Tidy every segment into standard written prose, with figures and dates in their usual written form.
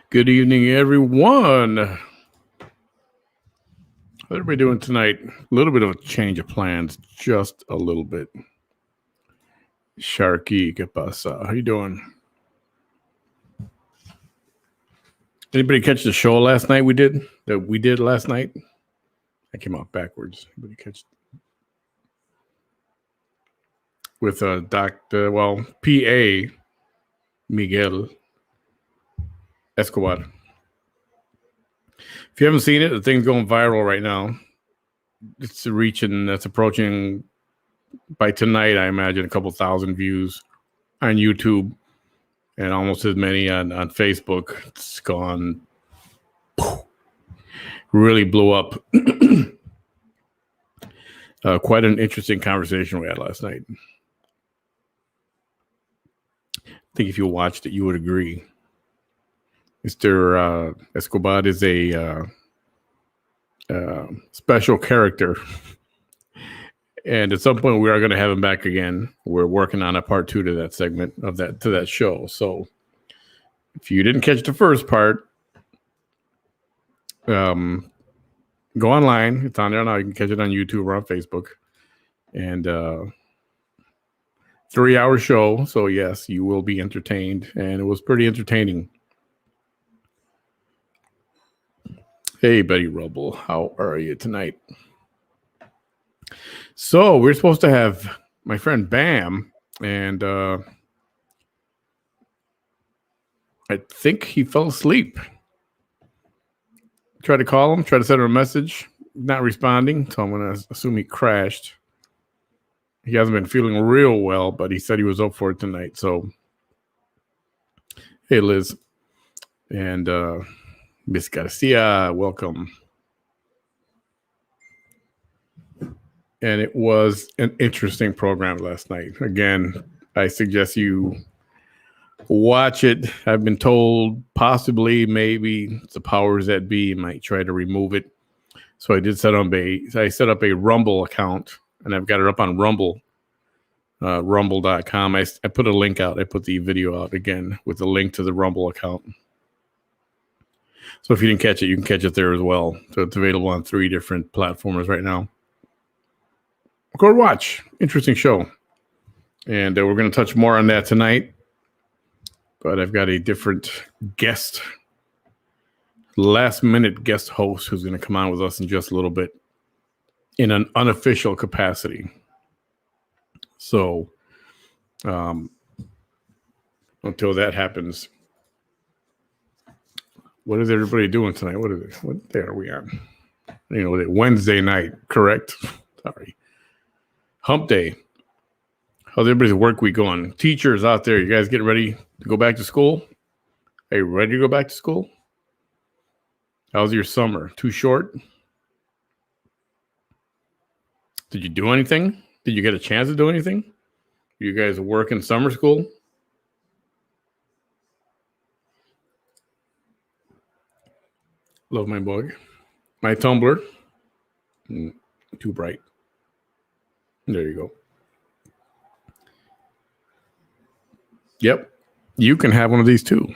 Good evening, everyone. How's everybody doing tonight? A little bit of a change of plans, just a little bit. Sharky, ¿qué pasa? How you doing? Anybody catch the show last night? We did last night. I came out backwards. Anybody catch with Dr. PA Miguel Escobar. If you haven't seen it, the thing's going viral right now. It's approaching by tonight, I imagine, a couple thousand views on YouTube and almost as many on Facebook. It's gone, really blew up. Quite an interesting conversation we had last night. I think if you watched it, you would agree. Mr. Escobar is a special character. And at some point, we are going to have him back again. We're working on a part 2 to that segment to that show. So if you didn't catch the first part, go online. It's on there now. You can catch it on YouTube or on Facebook. And 3-hour show. So yes, you will be entertained. And it was pretty entertaining. Hey, Betty Rubble. How are you tonight? So we're supposed to have my friend Bam, and I think he fell asleep. Tried to call him, tried to send him a message, not responding, so I'm going to assume he crashed. He hasn't been feeling real well, but he said he was up for it tonight. So, hey, Liz, and Miss Garcia, welcome. And it was an interesting program last night. Again, I suggest you watch it. I've been told possibly, maybe the powers that be might try to remove it. So I set up a Rumble account, and I've got it up on Rumble, rumble.com. I put a link out. I put the video out again with the link to the Rumble account. So if you didn't catch it, you can catch it there as well. So it's available on 3 different platforms right now. Go watch. Interesting show. And we're going to touch more on that tonight. But I've got a different guest, last-minute guest host who's going to come on with us in just a little bit in an unofficial capacity. So until that happens, what is everybody doing tonight? What day are we on? Wednesday night, correct? Sorry. Hump day. How's everybody's work week going? Teachers out there, you guys getting ready to go back to school? Are you ready to go back to school? How's your summer? Too short? Did you do anything? Did you get a chance to do anything? You guys work in summer school? Love my book. My Tumblr. Too bright. There you go. Yep. You can have one of these too.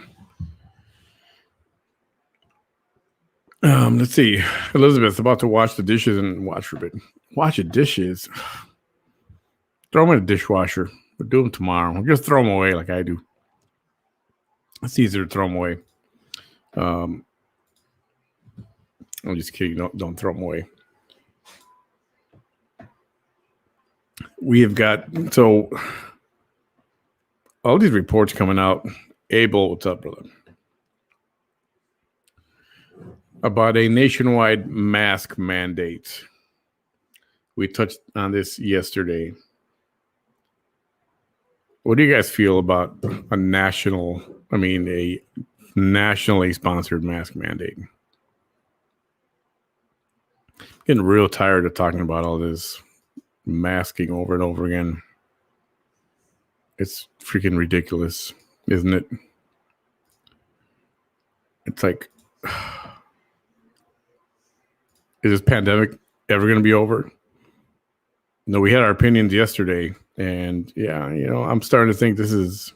Let's see. Elizabeth's about to wash the dishes and watch for a bit. Wash the dishes. Throw them in the dishwasher. We'll do them tomorrow. Just throw them away like I do. It's easier to throw them away. I'm just kidding. Don't throw them away. We have got all these reports coming out. Abel, what's up, brother? About a nationwide mask mandate. We touched on this yesterday. What do you guys feel about a nationally sponsored mask mandate? Getting real tired of talking about all this masking over and over again. It's freaking ridiculous, isn't it? It's like, is this pandemic ever going to be over? No, we had our opinions yesterday, and yeah, I'm starting to think this is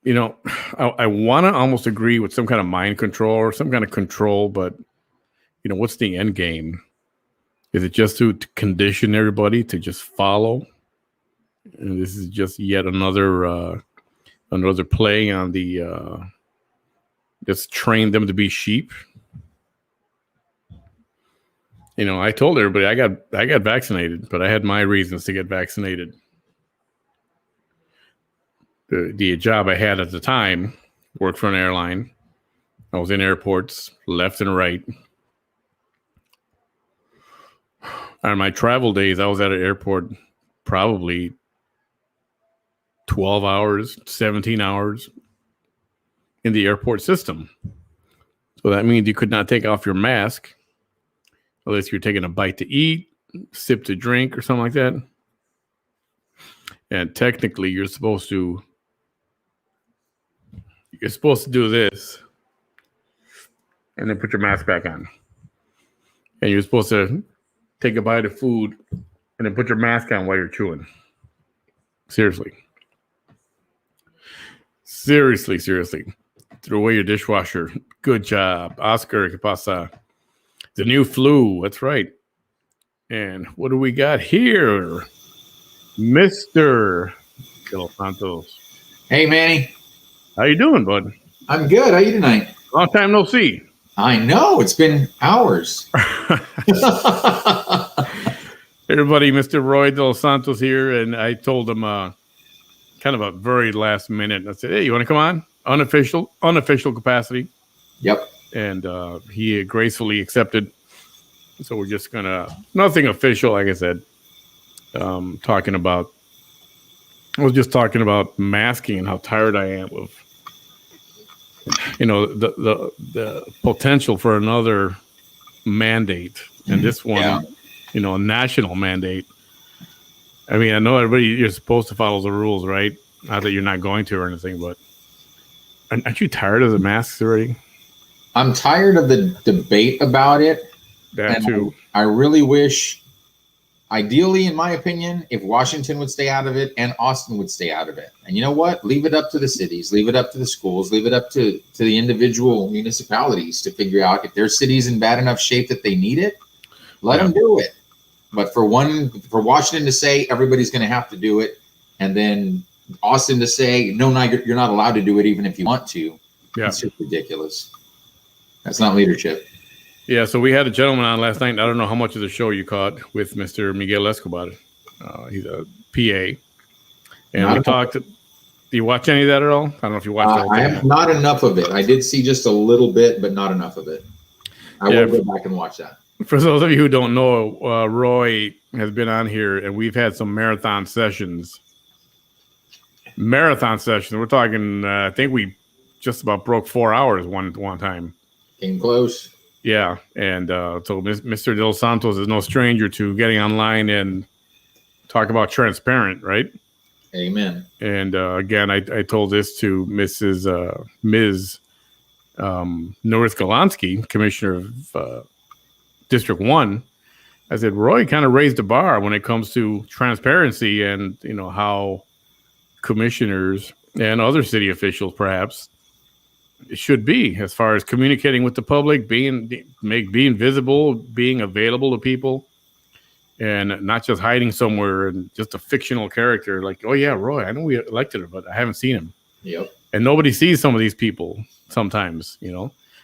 I want to almost agree with some kind of mind control or some kind of control, but what's the end game? Is it just to condition everybody to just follow? And this is just yet another play on the just train them to be sheep. I told everybody I got vaccinated, but I had my reasons to get vaccinated. The job I had at the time, worked for an airline. I was in airports left and right. On my travel days, I was at an airport probably 12 hours, 17 hours in the airport system. So that means you could not take off your mask unless you're taking a bite to eat, sip to drink, or something like that. And technically, you're supposed to do this and then put your mask back on. And you're supposed to take a bite of food and then put your mask on while you're chewing. Seriously. Throw away your dishwasher. Good job. Oscar, ¿qué pasa? The new flu. That's right. And what do we got here? Mr. Los Santos. Hey, Manny. How you doing, bud? I'm good. How you tonight? Long time no see. I know. It's been hours. Everybody, Mr. Roy De Los Santos here, and I told him kind of a very last minute. I said, hey, you want to come on? Unofficial capacity. Yep. And he gracefully accepted. So we're just going to, nothing official, like I said, I was just talking about masking and how tired I am of, the potential for another mandate. And this one, a national mandate. I mean, I know you're supposed to follow the rules, right? Not that you're not going to or anything, but aren't you tired of the masks already? I'm tired of the debate about it. That too. I really wish, ideally, in my opinion, if Washington would stay out of it and Austin would stay out of it. And you know what? Leave it up to the cities, leave it up to the schools, leave it up to the individual municipalities to figure out if their city's in bad enough shape that they need it, let them do it. But for Washington to say everybody's going to have to do it, and then Austin to say, no, you're not allowed to do it even if you want to. That's just ridiculous. That's not leadership. Yeah, so we had a gentleman on last night. I don't know how much of the show you caught with Mr. Miguel Escobar. He's a PA. And we talked. Do you watch any of that at all? I don't know if you watched it. I have not enough of it. I did see just a little bit, but not enough of it. I will go back and watch that. For those of you who don't know, Roy has been on here, and we've had some marathon sessions. We're talking, I think we just about broke 4 hours one time. Came close. Yeah, and so Mr. De Los Santos is no stranger to getting online and talk about transparent, right? Amen. And again, I told this to Ms. Norris Golansky, Commissioner of District 1. I said, Roy kind of raised the bar when it comes to transparency and, how commissioners and other city officials perhaps should be as far as communicating with the public, being visible, being available to people, and not just hiding somewhere and just a fictional character like, oh yeah, Roy, I know we elected her, but I haven't seen him. Yep. And nobody sees some of these people sometimes,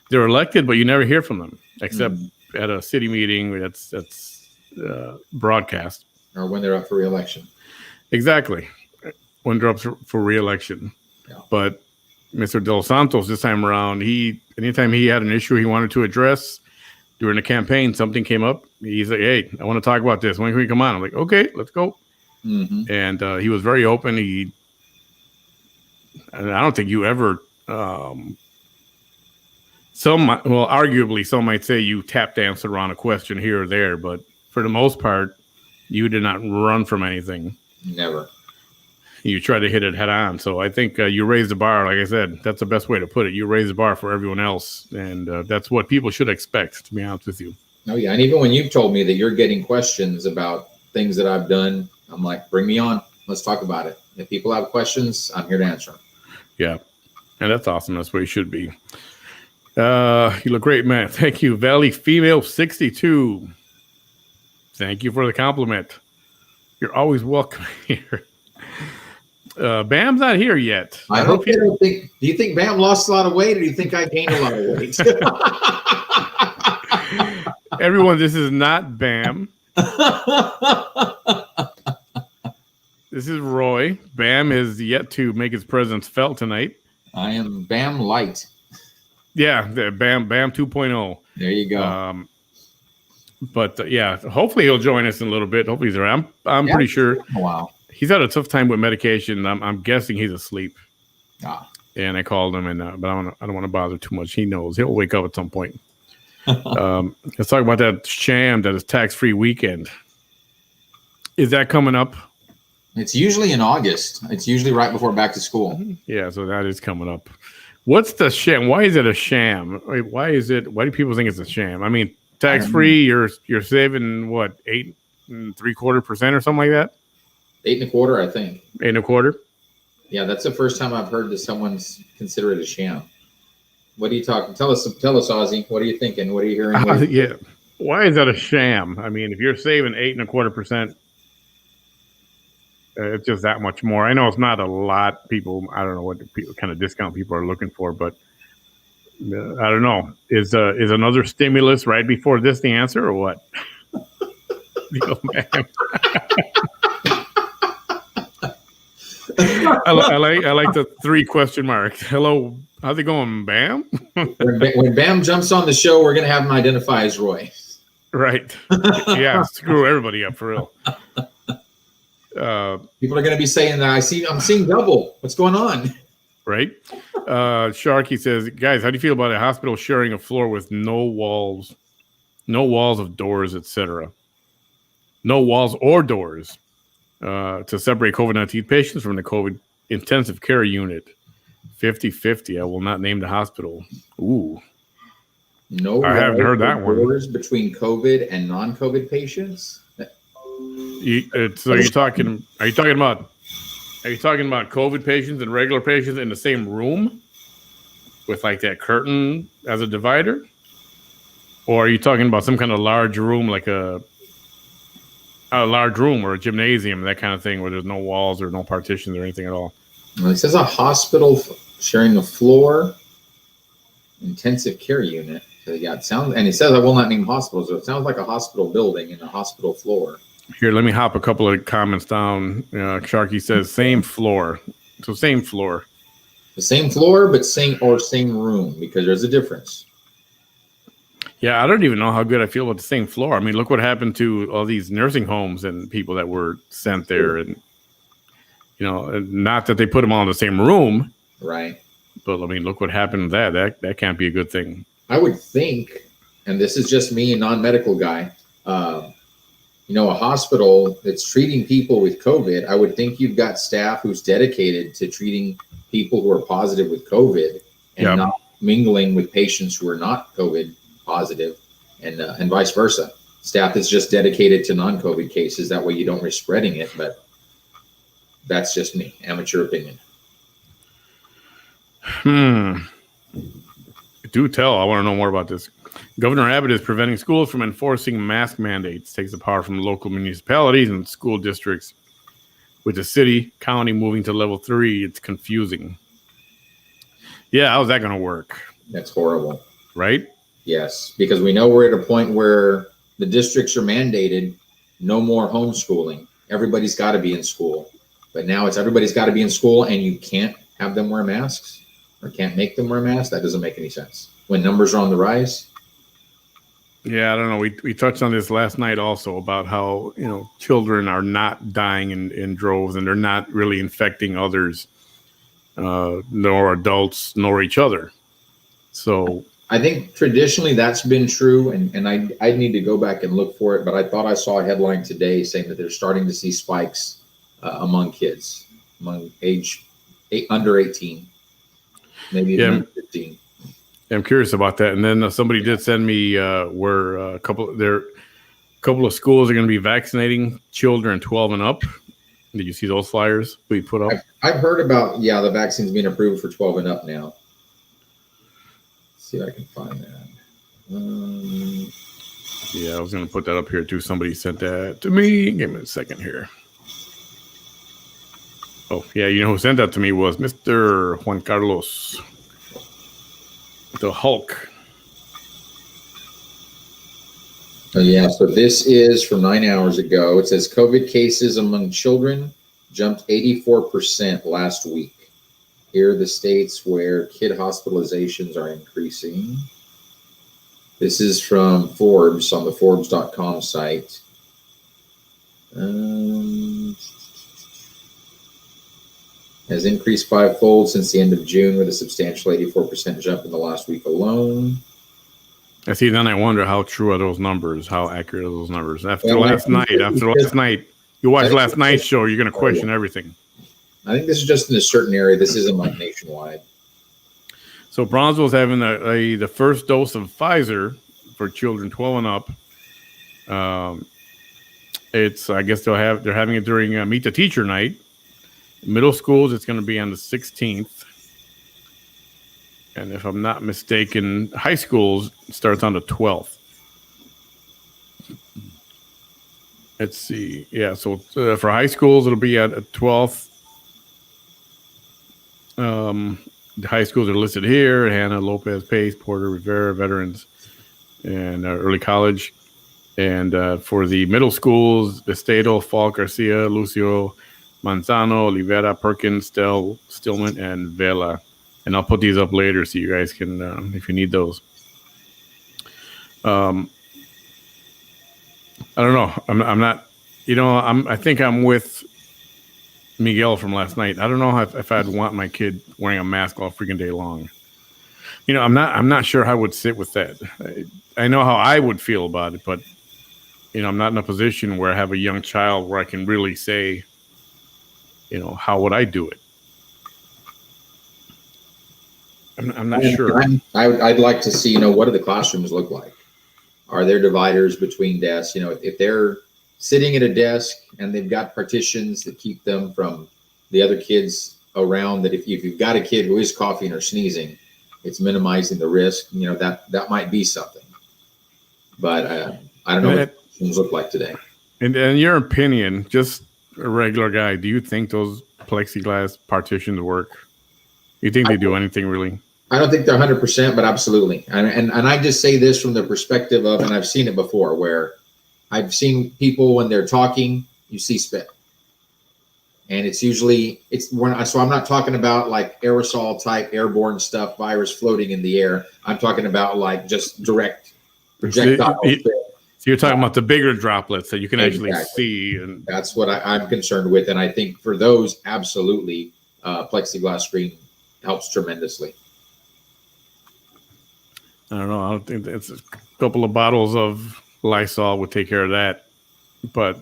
they're elected, but you never hear from them except at a city meeting that's broadcast. Or when they're up for re-election. Exactly. When they're up for re-election. Yeah. But Mr. De Los Santos, this time around, anytime he had an issue he wanted to address during the campaign, something came up. He's like, hey, I want to talk about this. When can we come on? I'm like, okay, let's go. Mm-hmm. And he was very open. And I don't think you ever, arguably some might say you tap danced around a question here or there, but for the most part, you did not run from anything. Never. You try to hit it head on. So I think you raise the bar. Like I said, that's the best way to put it. You raise the bar for everyone else. And that's what people should expect, to be honest with you. Oh, yeah. And even when you've told me that you're getting questions about things that I've done, I'm like, bring me on. Let's talk about it. If people have questions, I'm here to answer them. Yeah. And that's awesome. That's where you should be. You look great, man. Thank you. Valley Female 62. Thank you for the compliment. You're always welcome here. Bam's not here yet. I hope you don't think. Do you think Bam lost a lot of weight, or do you think I gained a lot of weight? Everyone, this is not Bam. This is Roy. Bam is yet to make his presence felt tonight. I am Bam Light. Yeah, the Bam 2.0. There you go. But yeah, hopefully he'll join us in a little bit. Hopefully he's around. I'm pretty sure. Wow. He's had a tough time with medication. I'm guessing he's asleep. Ah. And I called him, but I don't want to bother too much. He knows he'll wake up at some point. Let's talk about that sham that is tax-free weekend. Is that coming up? It's usually in August. It's usually right before back to school. Yeah, so that is coming up. What's the sham? Why is it a sham? Why do people think it's a sham? I mean, tax-free, you're saving what, 8.75% or something like that? 8.25%, I think. 8.25%. Yeah, that's the first time I've heard that someone's consider it a sham. What are you talking? Tell us, Ozzy. What are you thinking? What are you hearing? Yeah. Why is that a sham? I mean, if you're saving 8.25%, it's just that much more. I know it's not a lot. People, I don't know what kind of discount people are looking for, but I don't know. Is another stimulus right before this the answer, or what? I like the 3 question marks. Hello, how's it going, Bam? When Bam jumps on the show, we're gonna have him identify as Roy. Right. Yeah, screw everybody up for real. People are going to be saying that I'm seeing double. What's going on? Right. Sharky says, guys, how do you feel about a hospital sharing a floor with no walls of doors, etc.? No walls or doors to separate COVID-19 patients from the COVID intensive care unit. 50-50. I will not name the hospital. Ooh. No, I haven't heard that one. Doors between COVID and non-COVID patients. So are you talking about COVID patients and regular patients in the same room with like that curtain as a divider? Or are you talking about some kind of large room, like a large room or a gymnasium, that kind of thing, where there's no walls or no partitions or anything at all? Well, it says a hospital sharing a floor, intensive care unit. So yeah, it sounds, and it says I will not name hospitals, so it sounds like a hospital building and a hospital floor. Here, let me hop a couple of comments down. Sharky says same floor. So same floor. The same floor, but same room, because there's a difference. Yeah, I don't even know how good I feel about the same floor. I mean, look what happened to all these nursing homes and people that were sent there. And, not that they put them all in the same room. Right. But, I mean, look what happened to that. That can't be a good thing. I would think, and this is just me, a non-medical guy, a hospital that's treating people with COVID, I would think you've got staff who's dedicated to treating people who are positive with COVID and not mingling with patients who are not COVID positive, and vice versa. Staff that's just dedicated to non-COVID cases. That way you don't risk spreading it, but that's just me, amateur opinion. Do tell. I want to know more about this. Governor Abbott is preventing schools from enforcing mask mandates, takes the power from local municipalities and school districts. With the city, county moving to level 3, it's confusing. Yeah, how's that going to work? That's horrible. Right? Yes, because we know we're at a point where the districts are mandated no more homeschooling. Everybody's got to be in school. But now it's everybody's got to be in school, and you can't have them wear masks or can't make them wear masks. That doesn't make any sense. When numbers are on the rise. Yeah, I don't know. We touched on this last night also about how, children are not dying in droves, and they're not really infecting others, nor adults, nor each other. So I think traditionally that's been true, and I need to go back and look for it, but I thought I saw a headline today saying that they're starting to see spikes among kids, among under 18, maybe even under 15. I'm curious about that. And then somebody did send me where a couple of schools are going to be vaccinating children 12 and up. Did you see those flyers we put up? I've heard about, the vaccines being approved for 12 and up now. Let's see if I can find that. Yeah, I was going to put that up here too. Somebody sent that to me. Give me a second here. Oh, yeah, you know who sent that to me was Mr. Juan Carlos, the Hulk. Oh, yeah, so this is from 9 hours ago. It says COVID cases among children jumped 84% last week. Here are the states where kid hospitalizations are increasing. This is from Forbes on the Forbes.com site. Has increased fivefold since the end of June, with a substantial 84% jump in the last week alone. I see. Then I wonder how true are those numbers? How accurate are those numbers? After last night, you watched last night's show, you're going to question everything. I think this is just in a certain area. This isn't like nationwide. So Bronzeville's having the first dose of Pfizer for children 12 and up. I guess they're having it during Meet the Teacher night. Middle schools, it's going to be on the 16th. And if I'm not mistaken, high schools starts on the 12th. Let's see. Yeah, so for high schools, it'll be at 12th. The high schools are listed here: Hannah, Lopez, Pace, Porter, Rivera, veterans, and early college. And for the middle schools, Estado, Falk, Garcia, Lucio, Manzano, Olivera, Perkins, Stillman, and Vela. And I'll put these up later so you guys can, if you need those. I don't know. I'm not, I think I'm with Miguel from last night. I don't know if I'd want my kid wearing a mask all freaking day long. I'm not sure how I would sit with that. I know how I would feel about it, but I'm not in a position where I have a young child where I can really say, how would I do it? I'm not sure. I'd like to see, what do the classrooms look like? Are there dividers between desks? If they're sitting at a desk and they've got partitions that keep them from the other kids around, that if you've got a kid who is coughing or sneezing, it's minimizing the risk. That might be something. But I don't know what things look like today. And in your opinion, just a regular guy, do you think those plexiglass partitions work? You think they do anything really? I don't think they're 100%, but absolutely. And I just say this from the perspective of, and I've seen it before, where I've seen people when they're talking, you see spit. And it's so I'm not talking about like aerosol type airborne stuff, virus floating in the air. I'm talking about like just direct projectile. So you're talking about the bigger droplets that you can actually see. And that's what I'm concerned with. And I think for those, absolutely, plexiglass screen helps tremendously. I don't know. I don't think it's a couple of bottles of Lysol would take care of that. But,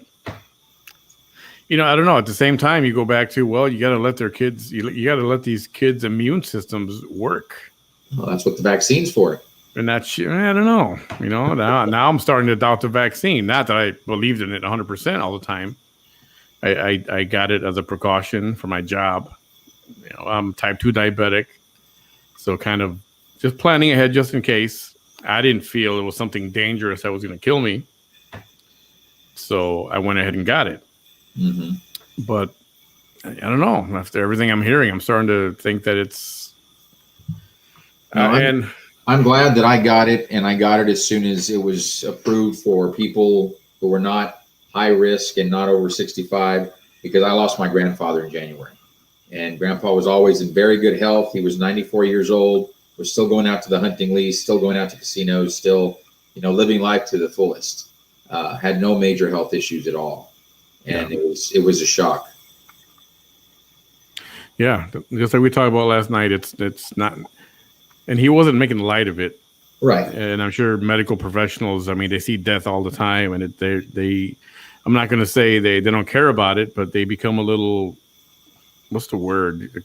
I don't know. At the same time, you go back to, well, you got to let their kids, you got to let these kids' immune systems work. Well, that's what the vaccine's for. And that's, I don't know. Now I'm starting to doubt the vaccine. Not that I believed in it 100% all the time. I got it as a precaution for my job. I'm type 2 diabetic. So kind of just planning ahead just in case. I didn't feel it was something dangerous that was going to kill me. So I went ahead and got it. Mm-hmm. But I don't know. After everything I'm hearing, I'm starting to think that it's... I'm glad that I got it, and I got it as soon as it was approved for people who were not high risk and not over 65, because I lost my grandfather in January. And Grandpa was always in very good health. He was 94 years old, was still going out to the hunting lease, still going out to casinos, still, living life to the fullest. Had no major health issues at all. And it was a shock. Yeah, just like we talked about last night, it's not, and he wasn't making light of it. Right. And I'm sure medical professionals, they see death all the time, and I'm not going to say they don't care about it, but they become a little, what's the word?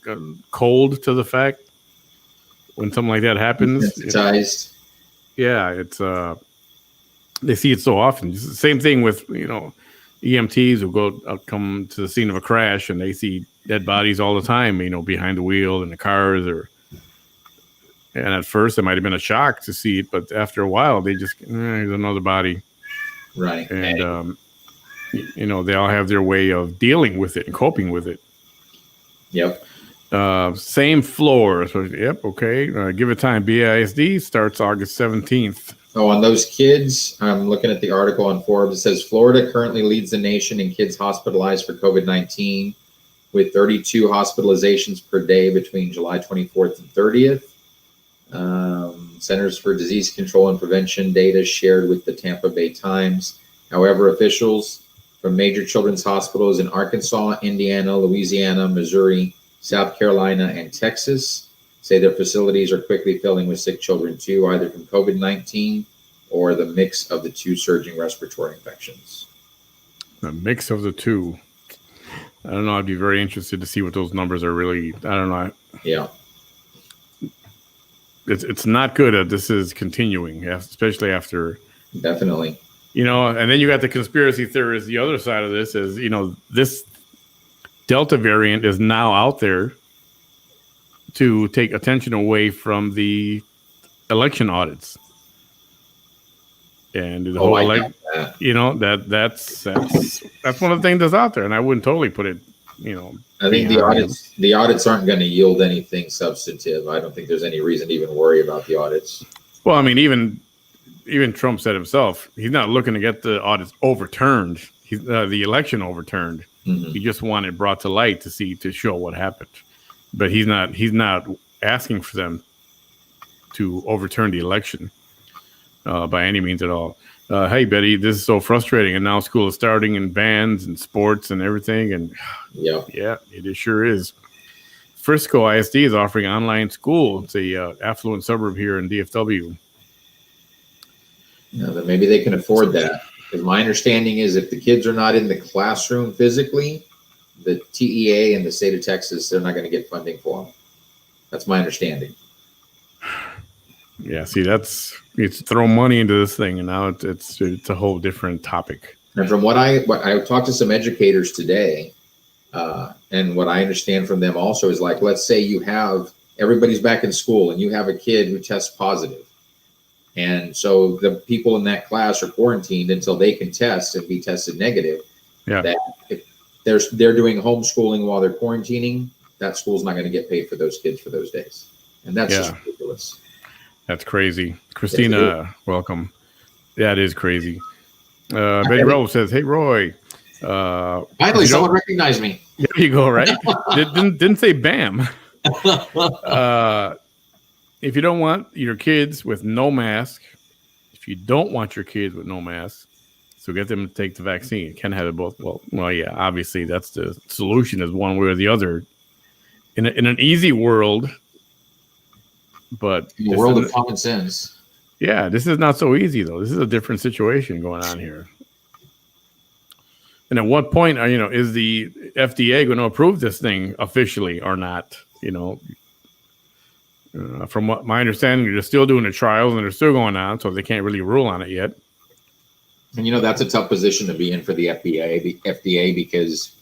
Cold to the fact when something like that happens. Sensitized. Yeah, it's they see it so often. It's the same thing with EMTs will come to the scene of a crash and they see dead bodies all the time, behind the wheel in the cars, and at first it might have been a shock to see it, but after a while they just, there's another body. Right. And, they all have their way of dealing with it and coping with it. Yep. Same floor. So, yep. Okay. Give it time. BISD starts August 17th. Oh, on those kids, I'm looking at the article on Forbes. It says Florida currently leads the nation in kids hospitalized for COVID-19 with 32 hospitalizations per day between July 24th and 30th. Centers for Disease Control and Prevention data shared with the Tampa Bay Times. However, officials from major children's hospitals in Arkansas, Indiana, Louisiana, Missouri, South Carolina, and Texas say their facilities are quickly filling with sick children too, either from COVID-19 or the mix of the two surging respiratory infections. A mix of the two. I don't know. I'd be very interested to see what those numbers are really. I don't know. Yeah. It's not good that this is continuing, especially after. Definitely. And then you got the conspiracy theorists. The other side of this is, this Delta variant is now out there to take attention away from the election audits. And the whole that's one of the things that's out there, and I wouldn't totally put it, I think the audits aren't going to yield anything substantive. I don't think there's any reason to even worry about the audits. Well, I mean, even Trump said himself, he's not looking to get the audits overturned. He's the election overturned. Mm-hmm. He just wanted brought to light to show what happened, but he's not asking for them to overturn the election by any means at all. Hey, Betty, this is so frustrating, and now school is starting in bands and sports and everything, and yeah, it sure is. Frisco ISD is offering online school. It's a affluent suburb here in DFW. Then maybe they can afford that. Because my understanding is if the kids are not in the classroom physically, the TEA and the state of Texas, they're not going to get funding for them. That's my understanding. Yeah, see, it's throw money into this thing, and now it's a whole different topic. And from what I talked to some educators today, and what I understand from them also is like, let's say everybody's back in school and you have a kid who tests positive. And so the people in that class are quarantined until they can test and be tested negative. Yeah. That if they're doing homeschooling while they're quarantining, that school's not going to get paid for those kids for those days. And that's just ridiculous. That's crazy. Christina, welcome. Yeah, it is crazy. Betty Rose says, "Hey, Roy." Finally, someone recognized me. There you go. Right? didn't say bam. If you don't want your kids with no mask, so get them to take the vaccine. You can't have it both. Well, yeah, obviously that's the solution is one way or the other. In an easy world, but in the world of common sense. Yeah, this is not so easy though. This is a different situation going on here. And at what point is the FDA going to approve this thing officially or not? From what my understanding, they're still doing the trials and they're still going on, so they can't really rule on it yet. And that's a tough position to be in for the FDA because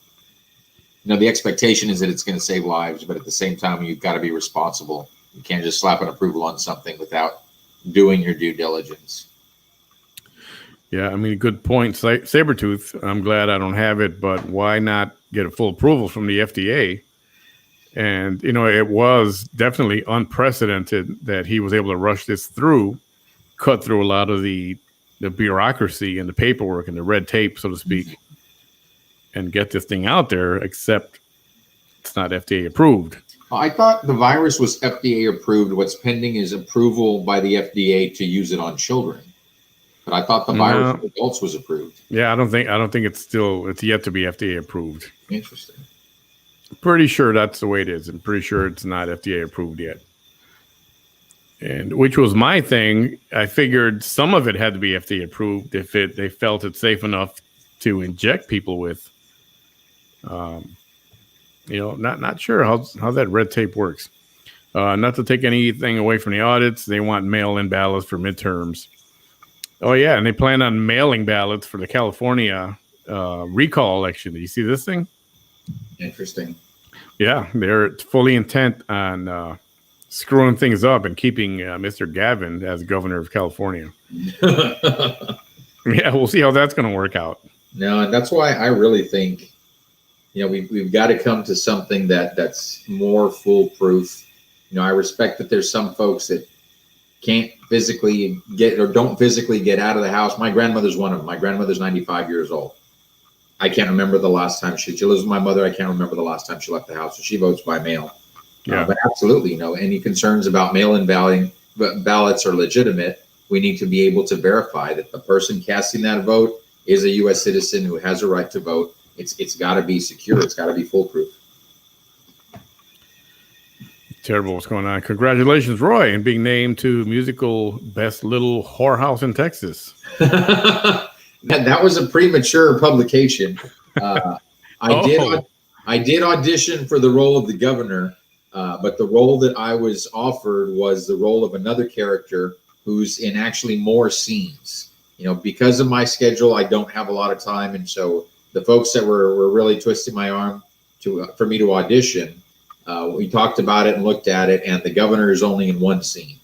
the expectation is that it's going to save lives, but at the same time, you've got to be responsible. You can't just slap an approval on something without doing your due diligence. Yeah, I mean, good point. Sabretooth, I'm glad I don't have it, but why not get a full approval from the FDA? And, it was definitely unprecedented that he was able to rush this through, cut through a lot of the bureaucracy and the paperwork and the red tape, so to speak, and get this thing out there, except it's not FDA approved. I thought the virus was FDA approved. What's pending is approval by the FDA to use it on children. But I thought the virus for adults was approved. Yeah, I don't think it's yet to be FDA approved. Interesting. Pretty sure that's the way it is. I'm pretty sure it's not FDA approved yet. And which was my thing. I figured some of it had to be FDA approved if they felt it safe enough to inject people with. Not sure how that red tape works. Not to take anything away from the audits, they want mail-in ballots for midterms. Oh yeah, and they plan on mailing ballots for the California recall election. Did you see this thing? Interesting. Yeah, they're fully intent on screwing things up and keeping Mr. Gavin as governor of California. Yeah, we'll see how that's going to work out. No, and that's why I really think, we've got to come to something that's more foolproof. I respect that there's some folks that can't physically get or don't physically get out of the house. My grandmother's one of them. My grandmother's 95 years old. I can't remember the last time she lives with my mother. I can't remember the last time she left the house. So she votes by mail. Yeah. But absolutely, any concerns about mail-in ballots are legitimate. We need to be able to verify that the person casting that vote is a U.S. citizen who has a right to vote. It's got to be secure. It's got to be foolproof. Terrible what's going on. Congratulations, Roy, in being named to musical Best Little Whorehouse in Texas. That was a premature publication. I did audition for the role of the governor, but the role that I was offered was the role of another character who's in actually more scenes. Because of my schedule, I don't have a lot of time, and so the folks that were really twisting my arm for me to audition, we talked about it and looked at it, and the governor is only in one scene,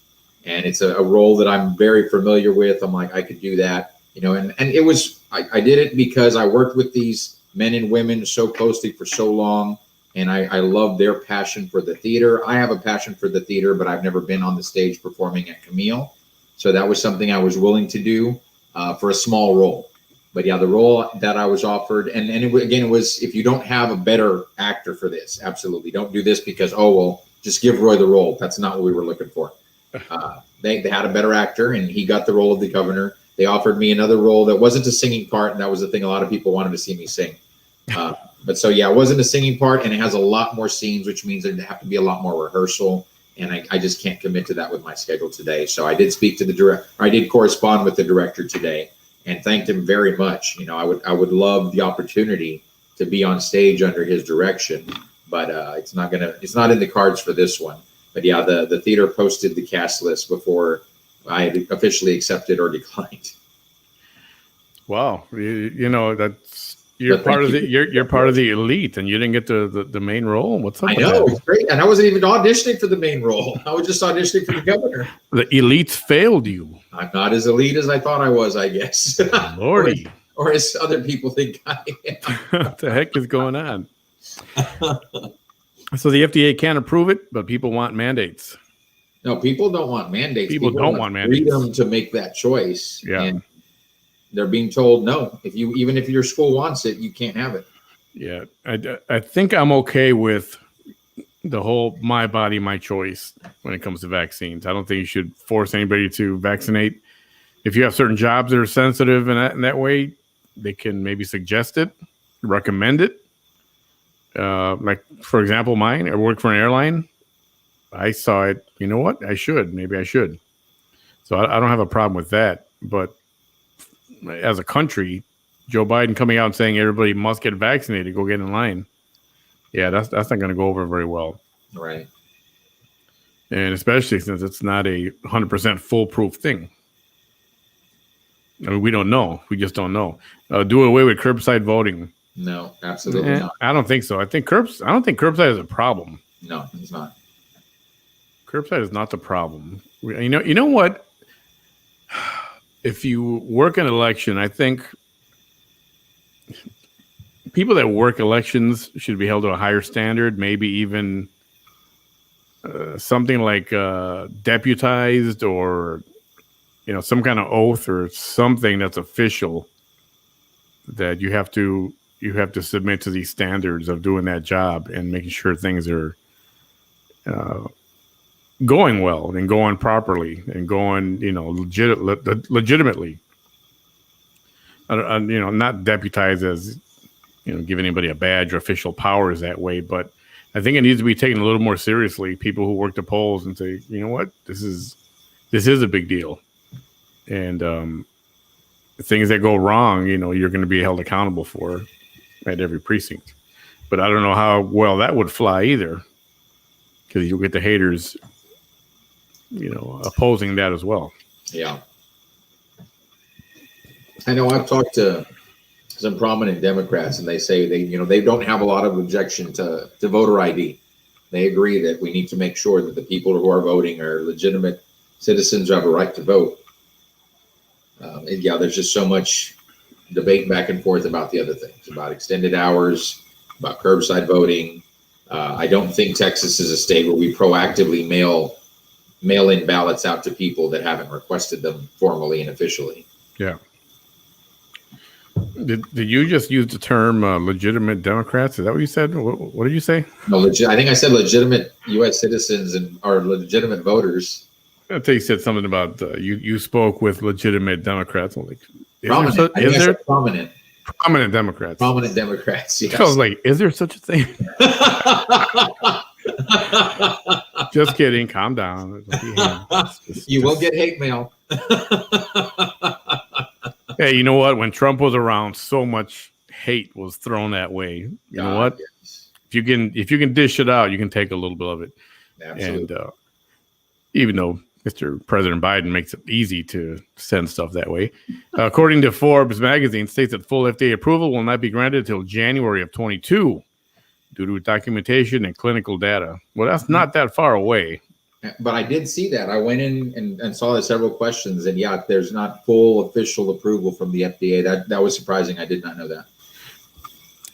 and it's a role that I'm very familiar with. I'm like, I could do that. And it was, I did it because I worked with these men and women so closely for so long. And I love their passion for the theater. I have a passion for the theater, but I've never been on the stage performing at Camille. So that was something I was willing to do for a small role. But yeah, the role that I was offered, and it was, if you don't have a better actor for this, absolutely don't do this because, just give Roy the role. That's not what we were looking for. They had a better actor, and he got the role of the governor. They offered me another role that wasn't a singing part, and that was the thing a lot of people wanted to see me sing. But so, yeah, it wasn't a singing part, and it has a lot more scenes, which means there'd have to be a lot more rehearsal, and I just can't commit to that with my schedule today. So I did speak to the director. I did correspond with the director today and thanked him very much. I would love the opportunity to be on stage under his direction, but it's not in the cards for this one. But yeah, the theater posted the cast list before I had officially accepted or declined. Wow, that's you're part of the elite, and you didn't get the main role. What's up? I know, it's great, and I wasn't even auditioning for the main role. I was just auditioning for the governor. The elites failed you. I'm not as elite as I thought I was, I guess. Lordy, or as other people think I am. What the heck is going on? So the FDA can't approve it, but people want mandates. No, people don't want mandates. People don't want mandates. Freedom to make that choice. Yeah. And they're being told, no, even if your school wants it, you can't have it. Yeah. I think I'm okay with the whole my body, my choice when it comes to vaccines. I don't think you should force anybody to vaccinate. If you have certain jobs that are sensitive in that way, they can maybe suggest it, recommend it. Like, for example, mine, I work for an airline. I saw it. You know what? Maybe I should. So I don't have a problem with that. But as a country, Joe Biden coming out and saying everybody must get vaccinated, go get in line. Yeah, that's not going to go over very well. Right. And especially since it's not a 100% foolproof thing. I mean, we don't know. We just don't know. Do away with curbside voting. No, absolutely not. I don't think so. I don't think curbside is a problem. No, it's not. Curbside is not the problem. You know what? If you work an election, I think people that work elections should be held to a higher standard, maybe even something like deputized or some kind of oath or something that's official that you have to submit to these standards of doing that job and making sure things are going well and going properly and going, legitimately. Not deputized as, give anybody a badge or official powers that way, but I think it needs to be taken a little more seriously. People who work the polls and say, you know what, this is a big deal, and things that go wrong, you're going to be held accountable for at every precinct. But I don't know how well that would fly either, because you'll get the haters, opposing that as well. Yeah. I know I've talked to some prominent Democrats, and they say they don't have a lot of objection to voter ID. They agree that we need to make sure that the people who are voting are legitimate citizens who have a right to vote. There's just so much debate back and forth about the other things, about extended hours, about curbside voting. I don't think Texas is a state where we proactively mail in ballots out to people that haven't requested them formally and officially. Yeah. Did you just use the term legitimate Democrats? Is that what you said? What did you say? No, I think I said legitimate U.S. citizens or legitimate voters. I think you said something about you spoke with legitimate Democrats. I'm like, prominent. Is there prominent Democrats? Prominent Democrats. Yes. I was like, is there such a thing? Just kidding. Calm down. You will get hate mail. Hey, you know what? When Trump was around, so much hate was thrown that way. You know what? Yes. If you can dish it out, you can take a little bit of it. Absolutely. And even though Mr. President Biden makes it easy to send stuff that way, according to Forbes magazine, states that full FDA approval will not be granted until January of 22 due to documentation and clinical data. Well, that's not that far away. But I did see that. I went in and saw the several questions, and there's not full official approval from the FDA. That was surprising. I did not know that.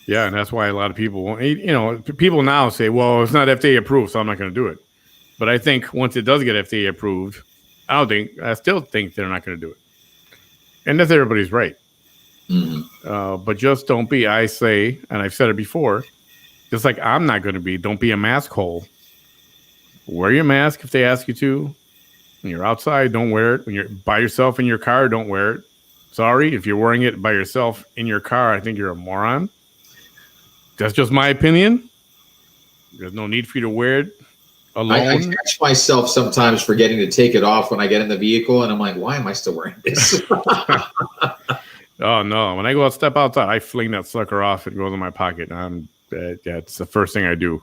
Yeah, and that's why a lot of people, people now say, well, it's not FDA approved, so I'm not going to do it. But I think once it does get FDA approved, I still think they're not going to do it. And that's everybody's right. Mm-hmm. But just don't be, I say, and I've said it before, just like I'm not going to be, don't be a mask hole. Wear your mask if they ask you to. When you're outside, don't wear it. When you're by yourself in your car, don't wear it. Sorry, if you're wearing it by yourself in your car, I think you're a moron. That's just my opinion. There's no need for you to wear it alone. I catch myself sometimes forgetting to take it off when I get in the vehicle, and I'm like, why am I still wearing this? Oh, no. When I step outside, I fling that sucker off. It goes in my pocket. It's the first thing I do.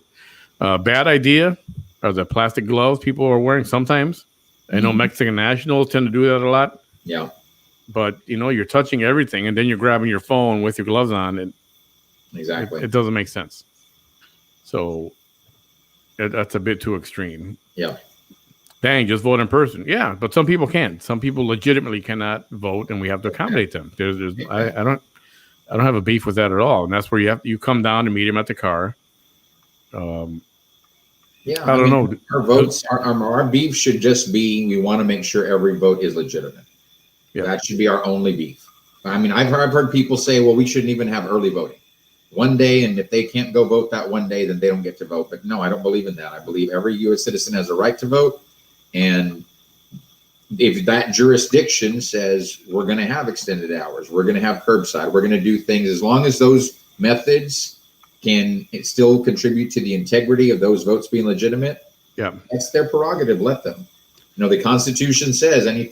Bad idea are the plastic gloves people are wearing sometimes. I know Mexican nationals tend to do that a lot. Yeah. But, you're touching everything, and then you're grabbing your phone with your gloves on. And exactly. It doesn't make sense. So that's a bit too extreme. Yeah. Dang, just vote in person. Yeah, but some people can't. Some people legitimately cannot vote, and we have to accommodate them. I don't have a beef with that at all. And that's where you come down and meet him at the car. I don't know. Our votes, our beef should just be, we want to make sure every vote is legitimate. Yeah. That should be our only beef. I mean, I've heard people say, well, we shouldn't even have early voting. One day, and if they can't go vote that one day, then they don't get to vote. But no, I don't believe in that. I believe every U.S. citizen has a right to vote. And if that jurisdiction says we're going to have extended hours, we're going to have curbside, we're going to do things, as long as those methods can still contribute to the integrity of those votes being legitimate, that's their prerogative. Let them. The Constitution says any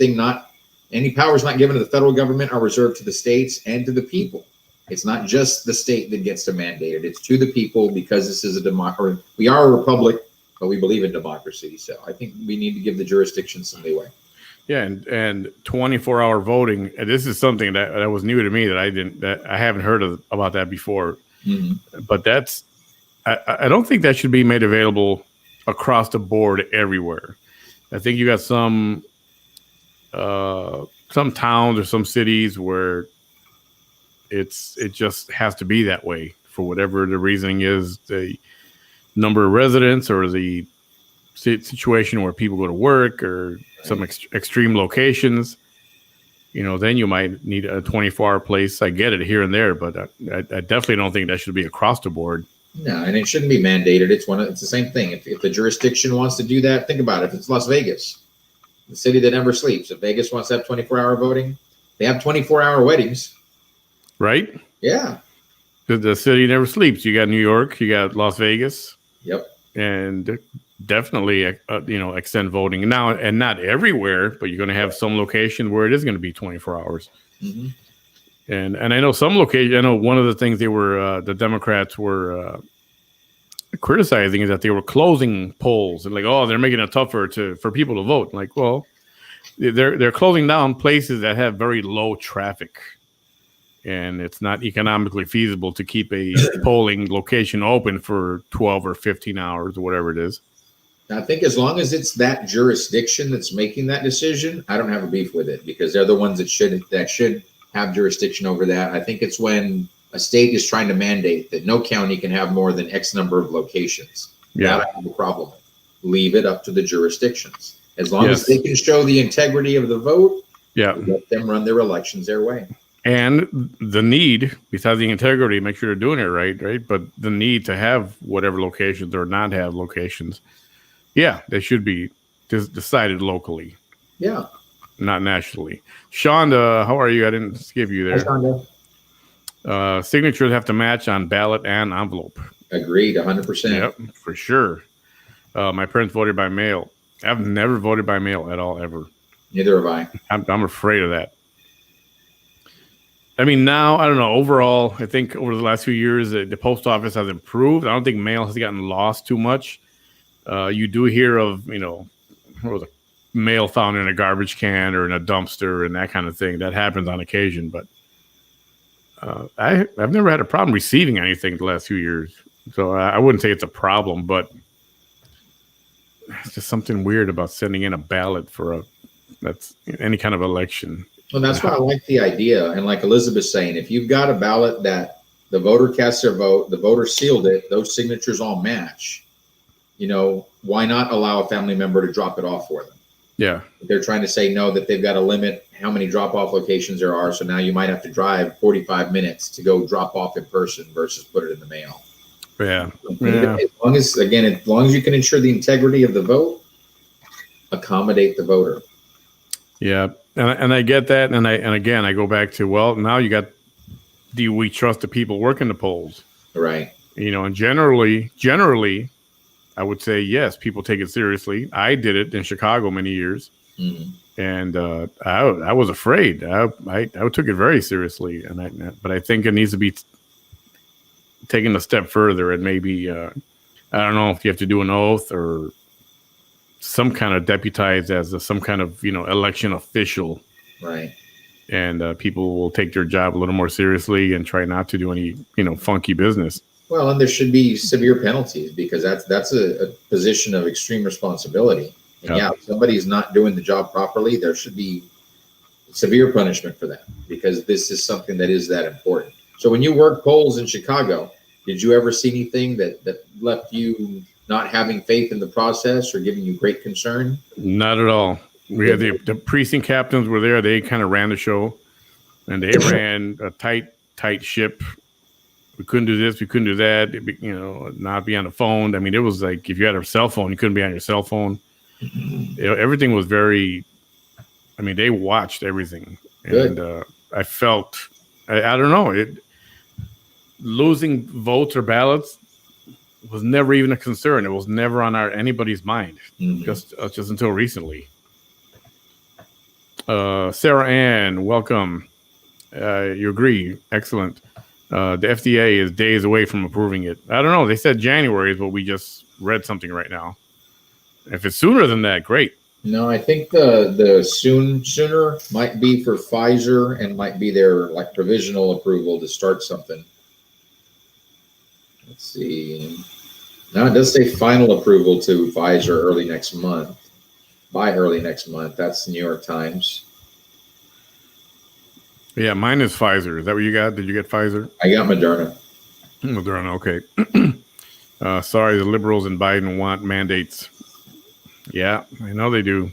powers not given to the federal government are reserved to the states and to the people. It's not just the state that gets to mandate it. It's to the people, because this is a democracy. We are a republic, but we believe in democracy. So I think we need to give the jurisdiction some leeway. Yeah, and 24-hour voting. And this is something that was new to me that I haven't heard about that before. Mm-hmm. But I don't think that should be made available across the board everywhere. I think you got some towns or some cities where it just has to be that way for whatever the reasoning is, the number of residents or the situation where people go to work or some extreme locations. Then you might need a 24-hour place. I get it here and there, but I definitely don't think that should be across the board. No, and it shouldn't be mandated. It's the same thing. If the jurisdiction wants to do that, think about it. If it's Las Vegas, the city that never sleeps, if Vegas wants to have 24-hour voting, they have 24-hour weddings. Right? Yeah. The city never sleeps. You got New York, you got Las Vegas. Yep. And definitely, extend voting now, and not everywhere, but you're going to have some location where it is going to be 24 hours. Mm-hmm. And I know some location. I know one of the things the Democrats were criticizing is that they were closing polls and they're making it tougher for people to vote. Like, well, they're closing down places that have very low traffic. and it's not economically feasible to keep a polling location open for 12 or 15 hours or whatever it is. I think as long as it's that jurisdiction that's making that decision, I don't have a beef with it, because they're the ones that should have jurisdiction over that. I think it's when a state is trying to mandate that no county can have more than X number of locations. Yeah. That I have a problem with. Leave it up to the jurisdictions. As long as they can show the integrity of the vote, let them run their elections their way. And the need, besides the integrity, make sure they're doing it right? But the need to have whatever locations or not have locations, they should be decided locally. Yeah. Not nationally. Shonda, how are you? I didn't skip you there. Hi, Shonda. Signatures have to match on ballot and envelope. Agreed, 100%. Yep, for sure. My parents voted by mail. I've never voted by mail at all, ever. Neither have I. I'm afraid of that. I mean, now, I don't know. Overall, I think over the last few years, the post office has improved. I don't think mail has gotten lost too much. You do hear of, mail found in a garbage can or in a dumpster and that kind of thing. That happens on occasion. But I've never had a problem receiving anything the last few years. So I wouldn't say it's a problem, but it's just something weird about sending in a ballot for that's any kind of election. Well, that's why I like the idea. And like Elizabeth's saying, if you've got a ballot that the voter casts their vote, the voter sealed it, those signatures all match, why not allow a family member to drop it off for them? Yeah. They're trying to say no, that they've got to limit how many drop-off locations there are. So now you might have to drive 45 minutes to go drop off in person versus put it in the mail. Yeah. As long as you can ensure the integrity of the vote, accommodate the voter. Yeah. And I get that. And again, I go back to, well, now you got, do we trust the people working the polls? Right. And generally, I would say, yes, people take it seriously. I did it in Chicago many years. Mm-hmm. And I was afraid. I took it very seriously. But I think it needs to be taken a step further, and maybe, I don't know if you have to do an oath or some kind of deputized as some kind of, election official. Right. And people will take their job a little more seriously and try not to do any, funky business. Well, and there should be severe penalties, because that's a position of extreme responsibility. And if somebody's not doing the job properly, there should be severe punishment for that, because this is something that is that important. So when you work polls in Chicago, did you ever see anything that left you not having faith in the process or giving you great concern? Not at all. We had the precinct captains were there. They kind of ran the show, and they ran a tight ship. We couldn't do this. We couldn't do that. Not be on the phone. I mean, it was like if you had a cell phone, you couldn't be on your cell phone. Everything was very. I mean, they watched everything, Good. And I felt. I don't know. Losing votes or ballots was never even a concern. It was never on anybody's mind, just until recently. Sarah Ann, welcome. You agree? Excellent. The FDA is days away from approving it. I don't know. They said January is what we just read something right now. If it's sooner than that, great. No, I think the sooner might be for Pfizer and might be their provisional approval to start something. Let's see. No, it does say final approval to Pfizer by early next month. That's the New York Times. Yeah, mine is Pfizer. Is that what you got? Did you get Pfizer? I got Moderna. Moderna, okay. Sorry, the liberals and Biden want mandates. Yeah, I know they do.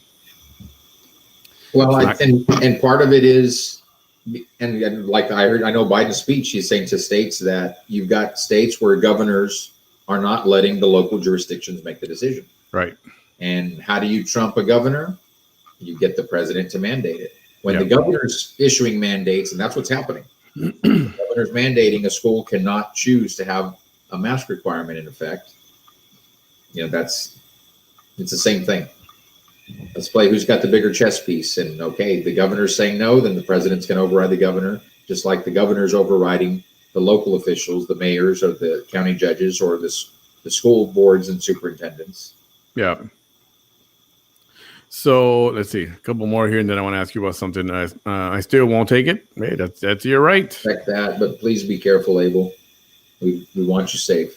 Well, and part of it is, and like I know Biden's speech, he's saying to states that you've got states where governors are not letting the local jurisdictions make the decision. Right. And how do you trump a governor? You get the president to mandate it. When the governor's issuing mandates, and that's what's happening. The governor's mandating a school cannot choose to have a mask requirement in effect. It's the same thing. Let's play who's got the bigger chess piece. And okay, the governor's saying no, then the president's going to override the governor, just like the governor's overriding the local officials, the mayors or the county judges or the school boards and superintendents. Yeah. So let's see, a couple more here, and then I want to ask you about something. I still won't take it. Hey, that's your right. Respect that, but please be careful, Abel. We want you safe.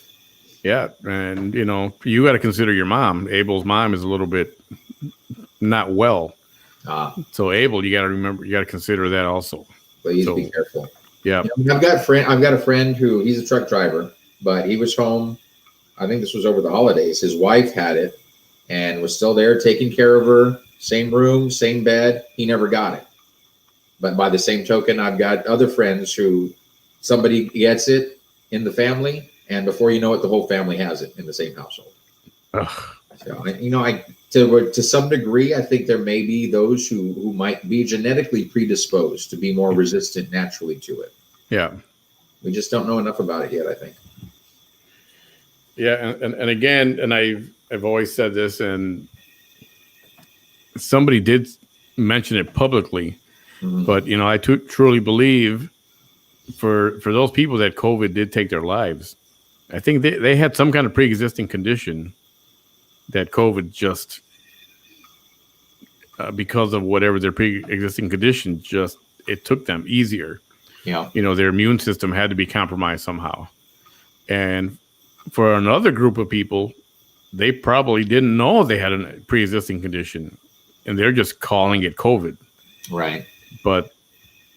Yeah, and you got to consider your mom. Abel's mom is a little bit not well. So Abel, you got to remember, you got to consider that also. Please be careful. Yeah, I've got a friend who he's a truck driver, but he was home. I think this was over the holidays. His wife had it and was still there taking care of her. Same room, same bed. He never got it. But by the same token, I've got other friends who somebody gets it in the family, and before you know it, the whole family has it in the same household. Ugh. So, to some degree, I think there may be those who might be genetically predisposed to be more resistant naturally to it. Yeah. We just don't know enough about it yet, I think. Yeah, and again, and I've always said this, and somebody did mention it publicly, but I truly believe for those people that COVID did take their lives, I think they had some kind of pre-existing condition that COVID just because of whatever their pre-existing condition, just it took them easier. Yeah, their immune system had to be compromised somehow, and for another group of people, they probably didn't know they had a pre-existing condition, and they're just calling it COVID. Right. But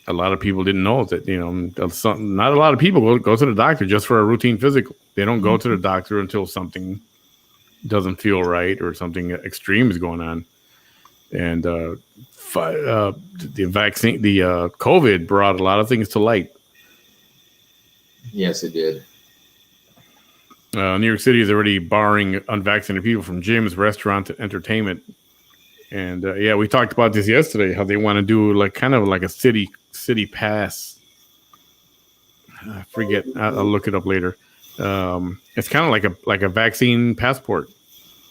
a lot of people didn't know that, not a lot of people go to the doctor just for a routine physical. They don't go to the doctor until something doesn't feel right or something extreme is going on. And the vaccine, the COVID brought a lot of things to light. Yes, it did. New York City is already barring unvaccinated people from gyms, restaurants, entertainment. And we talked about this yesterday, how they want to do kind of like a city pass. I forget. I'll look it up later. It's kind of like a vaccine passport,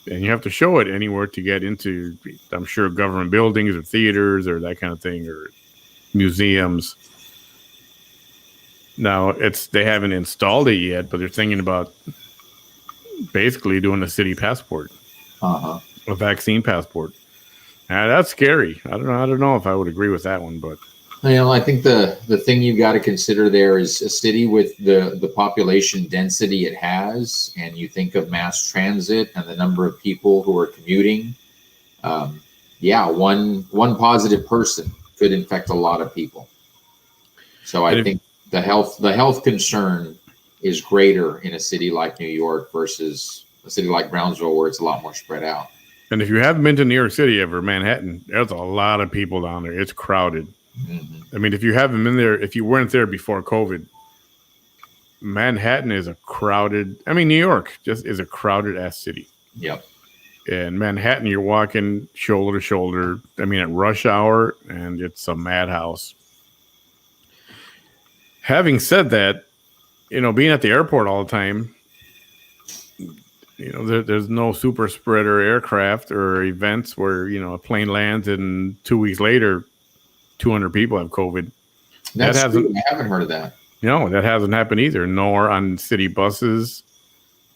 and you have to show it anywhere to get into, I'm sure, government buildings or theaters or that kind of thing, or museums. Now they haven't installed it yet, but they're thinking about basically doing a city passport, a vaccine passport. That's scary. I don't know if I would agree with that one, but I think the thing you've got to consider there is a city with the population density it has, and you think of mass transit and the number of people who are commuting. One positive person could infect a lot of people. So I think the health concern is greater in a city like New York versus a city like Brownsville, where it's a lot more spread out. And if you haven't been to New York City ever, Manhattan, there's a lot of people down there. It's crowded. I mean, if you haven't been there, if you weren't there before COVID, Manhattan is a crowded. I mean, New York just is a crowded ass city. Yep. And Manhattan, you're walking shoulder to shoulder. I mean, at rush hour, and it's a madhouse. Having said that, being at the airport all the time, there's no super spreader aircraft or events where, a plane lands and 2 weeks later, 200 people have COVID. That's true. I haven't heard of that. No, that hasn't happened either, nor on city buses,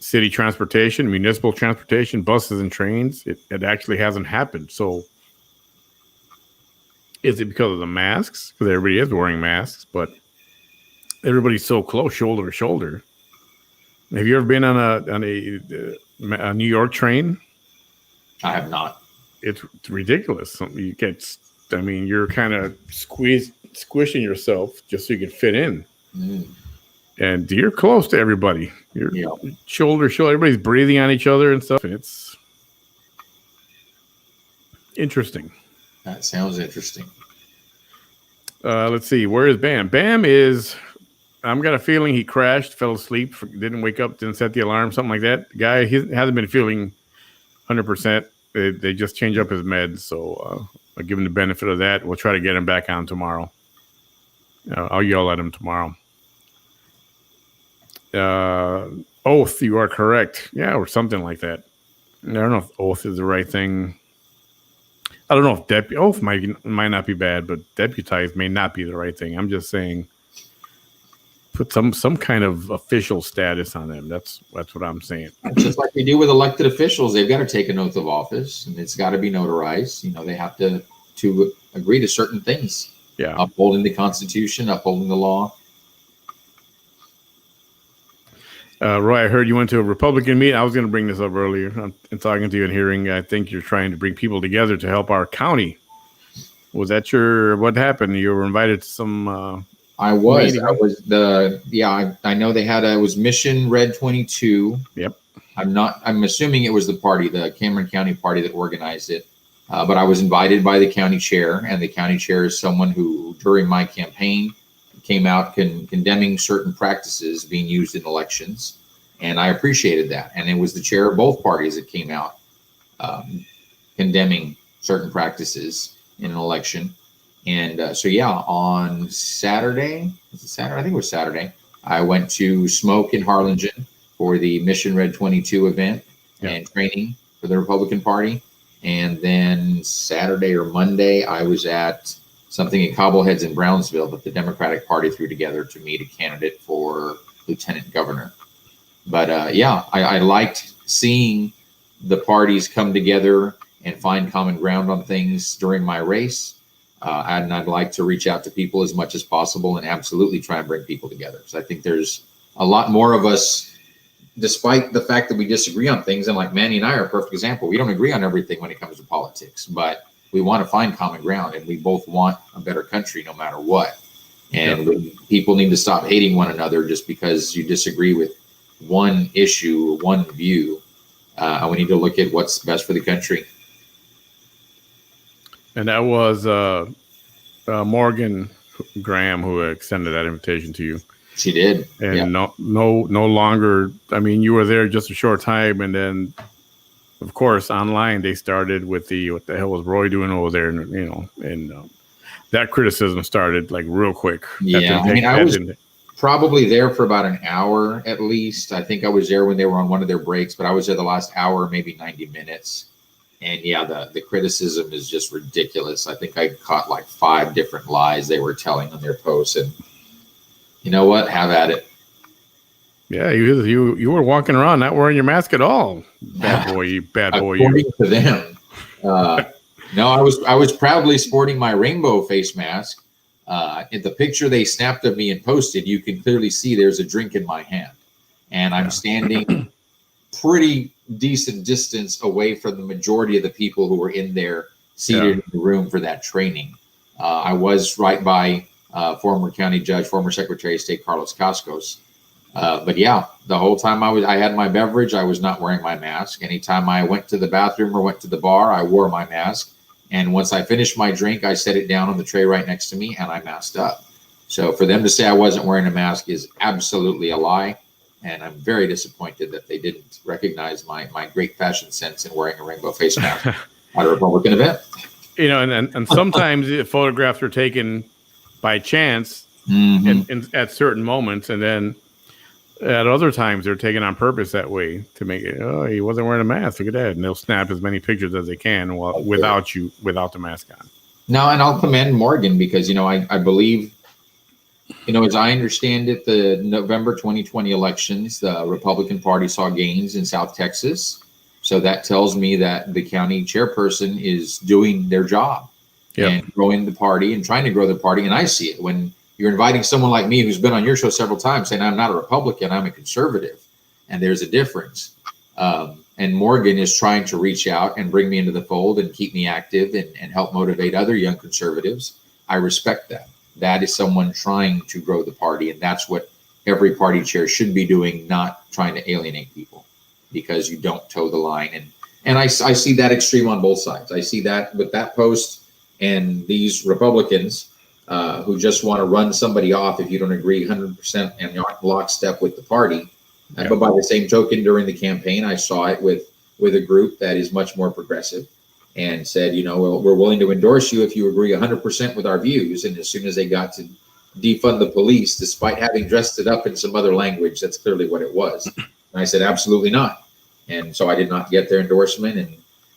city transportation, municipal transportation, buses and trains. It actually hasn't happened. So is it because of the masks? Because everybody is wearing masks, but everybody's so close, shoulder to shoulder. Have you ever been on a New York train? I have not. It's ridiculous. You get, you're kind of squishing yourself just so you can fit in. And you're close to everybody. You're shoulder to shoulder. Everybody's breathing on each other and stuff. And it's interesting. That sounds interesting. Let's see. Where is Bam? Bam is... I've got a feeling he crashed, fell asleep, didn't wake up, didn't set the alarm, something like that. The guy, he hasn't been feeling 100%. They just changed up his meds, so I'll give him the benefit of that. We'll try to get him back on tomorrow. I'll yell at him tomorrow. Oath, you are correct. Yeah, or something like that. I don't know if oath is the right thing. I don't know if oath might not be bad, but deputized may not be the right thing. I'm just saying... put some kind of official status on them. That's what I'm saying. Just like they do with elected officials, they've got to take an oath of office, and it's got to be notarized. They have to agree to certain things. Yeah, upholding the Constitution, upholding the law. Roy, I heard you went to a Republican meeting. I was going to bring this up earlier. I'm talking to you and hearing. I think you're trying to bring people together to help our county. Was that what happened? You were invited to some. I was. I know they had it was Mission Red 22. Yep. I'm assuming it was the party, the Cameron County party that organized it. But I was invited by the county chair, and the county chair is someone who, during my campaign, came out condemning certain practices being used in elections. And I appreciated that. And it was the chair of both parties that came out condemning certain practices in an election. And on Saturday, I think it was Saturday, I went to smoke in Harlingen for the Mission Red 22 event and training for the Republican Party. And then Saturday or Monday, I was at something in Cobbleheads in Brownsville that the Democratic Party threw together to meet a candidate for lieutenant governor. But I liked seeing the parties come together and find common ground on things during my race. And I'd like to reach out to people as much as possible and absolutely try and bring people together. So I think there's a lot more of us, despite the fact that we disagree on things. And like Manny and I are a perfect example. We don't agree on everything when it comes to politics, but we want to find common ground, and we both want a better country no matter what. And people need to stop hating one another just because you disagree with one issue or one view. We need to look at what's best for the country. And that was Morgan Graham who extended that invitation to you. She did. And no longer, I mean, you were there just a short time, and then of course online they started with what the hell was Roy doing over there, and that criticism started like real quick. I was probably there for about an hour at least. I think I was there when they were on one of their breaks, but I was there the last hour, maybe 90 minutes. And the criticism is just ridiculous. I think I caught like 5 different lies they were telling on their posts, and you know what? Have at it. Yeah, you were walking around not wearing your mask at all. Bad boy, you bad boy. According to them. No, I was proudly sporting my rainbow face mask. In the picture they snapped of me and posted, you can clearly see there's a drink in my hand. And I'm standing pretty decent distance away from the majority of the people who were in there seated in the room for that training. I was right by former county judge, former Secretary of State Carlos Cascos. But the whole time I had my beverage, I was not wearing my mask. Anytime I went to the bathroom or went to the bar, I wore my mask. And once I finished my drink, I set it down on the tray right next to me and I masked up. So for them to say I wasn't wearing a mask is absolutely a lie. And I'm very disappointed that they didn't recognize my great fashion sense in wearing a rainbow face mask at a Republican event. And sometimes photographs are taken by chance at certain moments, and then at other times they're taken on purpose that way to make it. Oh, he wasn't wearing a mask. Look at that, and they'll snap as many pictures as they can without the mask on. No, and I'll commend Morgan because I believe. As I understand it, the November 2020 elections, the Republican Party saw gains in South Texas. So that tells me that the county chairperson is doing their job and growing the party and trying to grow the party. And I see it when you're inviting someone like me who's been on your show several times saying, I'm not a Republican, I'm a conservative. And there's a difference. And Morgan is trying to reach out and bring me into the fold and keep me active and help motivate other young conservatives. I respect that. That is someone trying to grow the party, and that's what every party chair should be doing, not trying to alienate people because you don't toe the line. And I see that extreme on both sides. I see that with that post and these Republicans who just want to run somebody off if you don't agree 100% and you're lockstep with the party. Yeah. But by the same token, during the campaign, I saw it with a group that is much more progressive. And said, we're willing to endorse you if you agree 100% with our views. And as soon as they got to defund the police, despite having dressed it up in some other language, that's clearly what it was. And I said, absolutely not. And so I did not get their endorsement, and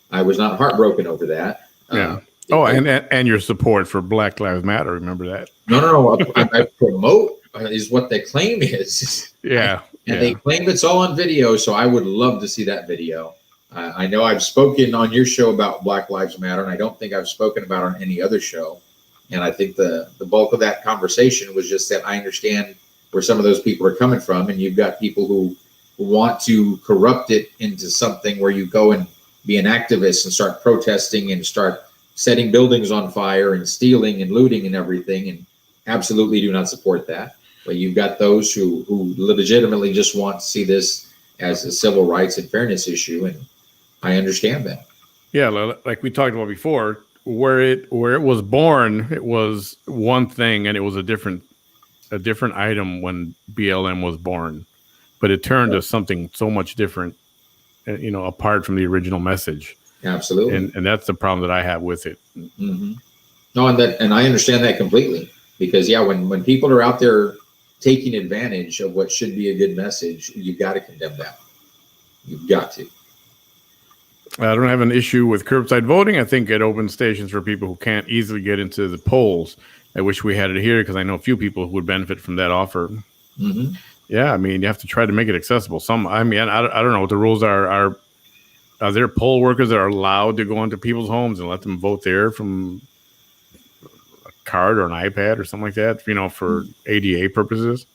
I was not heartbroken over that. Yeah. And your support for Black Lives Matter. Remember that? No. I promote is what the claim is. Yeah. And they claim it's all on video, so I would love to see that video. I know I've spoken on your show about Black Lives Matter, and I don't think I've spoken about it on any other show. And I think the bulk of that conversation was just that I understand where some of those people are coming from, and you've got people who want to corrupt it into something where you go and be an activist and start protesting and start setting buildings on fire and stealing and looting and everything, and absolutely do not support that. But you've got those who legitimately just want to see this as a civil rights and fairness issue, and I understand that. Yeah, like we talked about before, where it was born, it was one thing, and it was a different item when BLM was born, but it turned to something so much different, apart from the original message. Absolutely, and that's the problem that I have with it. Mm-hmm. No, and I understand that completely, because when people are out there taking advantage of what should be a good message, you've got to condemn that. You've got to. I don't have an issue with curbside voting. I think it opens stations for people who can't easily get into the polls. I wish we had it here because I know a few people who would benefit from that offer. Mm-hmm. Yeah, I mean, you have to try to make it accessible. I don't know what the rules are. Are there poll workers that are allowed to go into people's homes and let them vote there from a card or an iPad or something like that, for ADA purposes?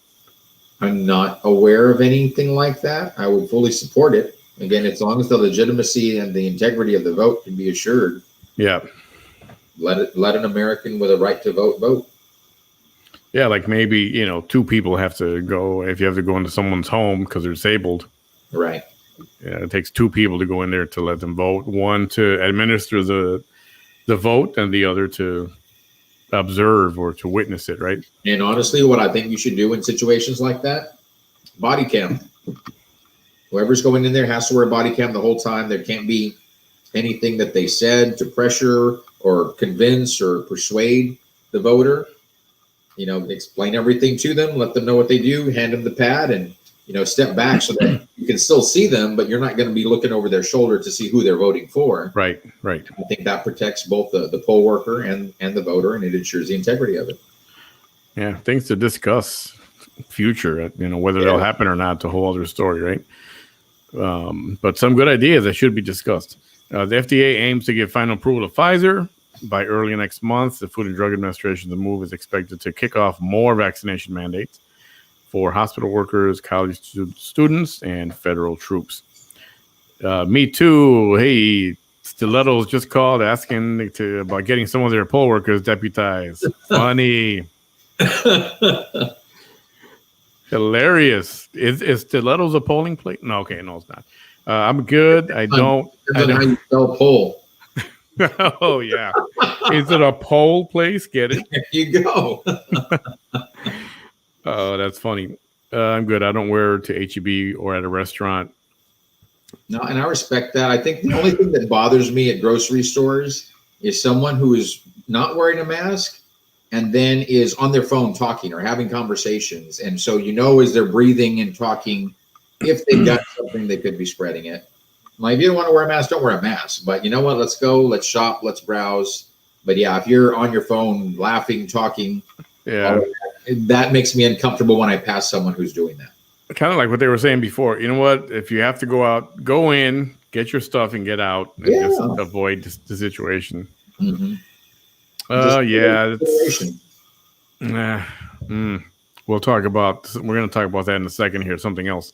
I'm not aware of anything like that. I would fully support it. Again, as long as the legitimacy and the integrity of the vote can be assured. Yeah. Let an American with a right to vote. Yeah, like maybe, two people have to go, if you have to go into someone's home because they're disabled. Right. Yeah, it takes two people to go in there to let them vote. One to administer the vote and the other to observe or to witness it, right? And honestly, what I think you should do in situations like that, body cam. Whoever's going in there has to wear a body cam the whole time. There can't be anything that they said to pressure or convince or persuade the voter. Explain everything to them, let them know what they do, hand them the pad, and step back so that you can still see them, but you're not going to be looking over their shoulder to see who they're voting for. Right. I think that protects both the poll worker and the voter, and it ensures the integrity of it. Yeah, things to discuss future, whether they'll happen or not, it's a whole other story, right? But some good ideas that should be discussed. The FDA aims to give final approval to Pfizer by early next month. The Food and Drug Administration, the move is expected to kick off more vaccination mandates for hospital workers, college students, and federal troops. Me too. Hey, Stilettos just called asking about getting some of their poll workers deputized. Funny. Hilarious. Is Stilettos a polling place? No, okay, no, it's not. I'm good. I don't. How you spell poll? Oh yeah. Is it a poll place? Get it? There you go. Oh, that's funny. I'm good. I don't wear to HEB or at a restaurant. No, and I respect that. I think the only thing that bothers me at grocery stores is someone who is not wearing a mask and then is on their phone talking or having conversations. And so, as they're breathing and talking, if they've got something, they could be spreading it. Like, if you don't want to wear a mask, don't wear a mask. But you know what? Let's go. Let's shop. Let's browse. But yeah, if you're on your phone, laughing, talking, that makes me uncomfortable when I pass someone who's doing that. Kind of like what they were saying before. You know what? If you have to go out, go in, get your stuff, and get out, and just avoid the situation. Mm-hmm. We'll talk about. We're going to talk about that in a second here. Something else.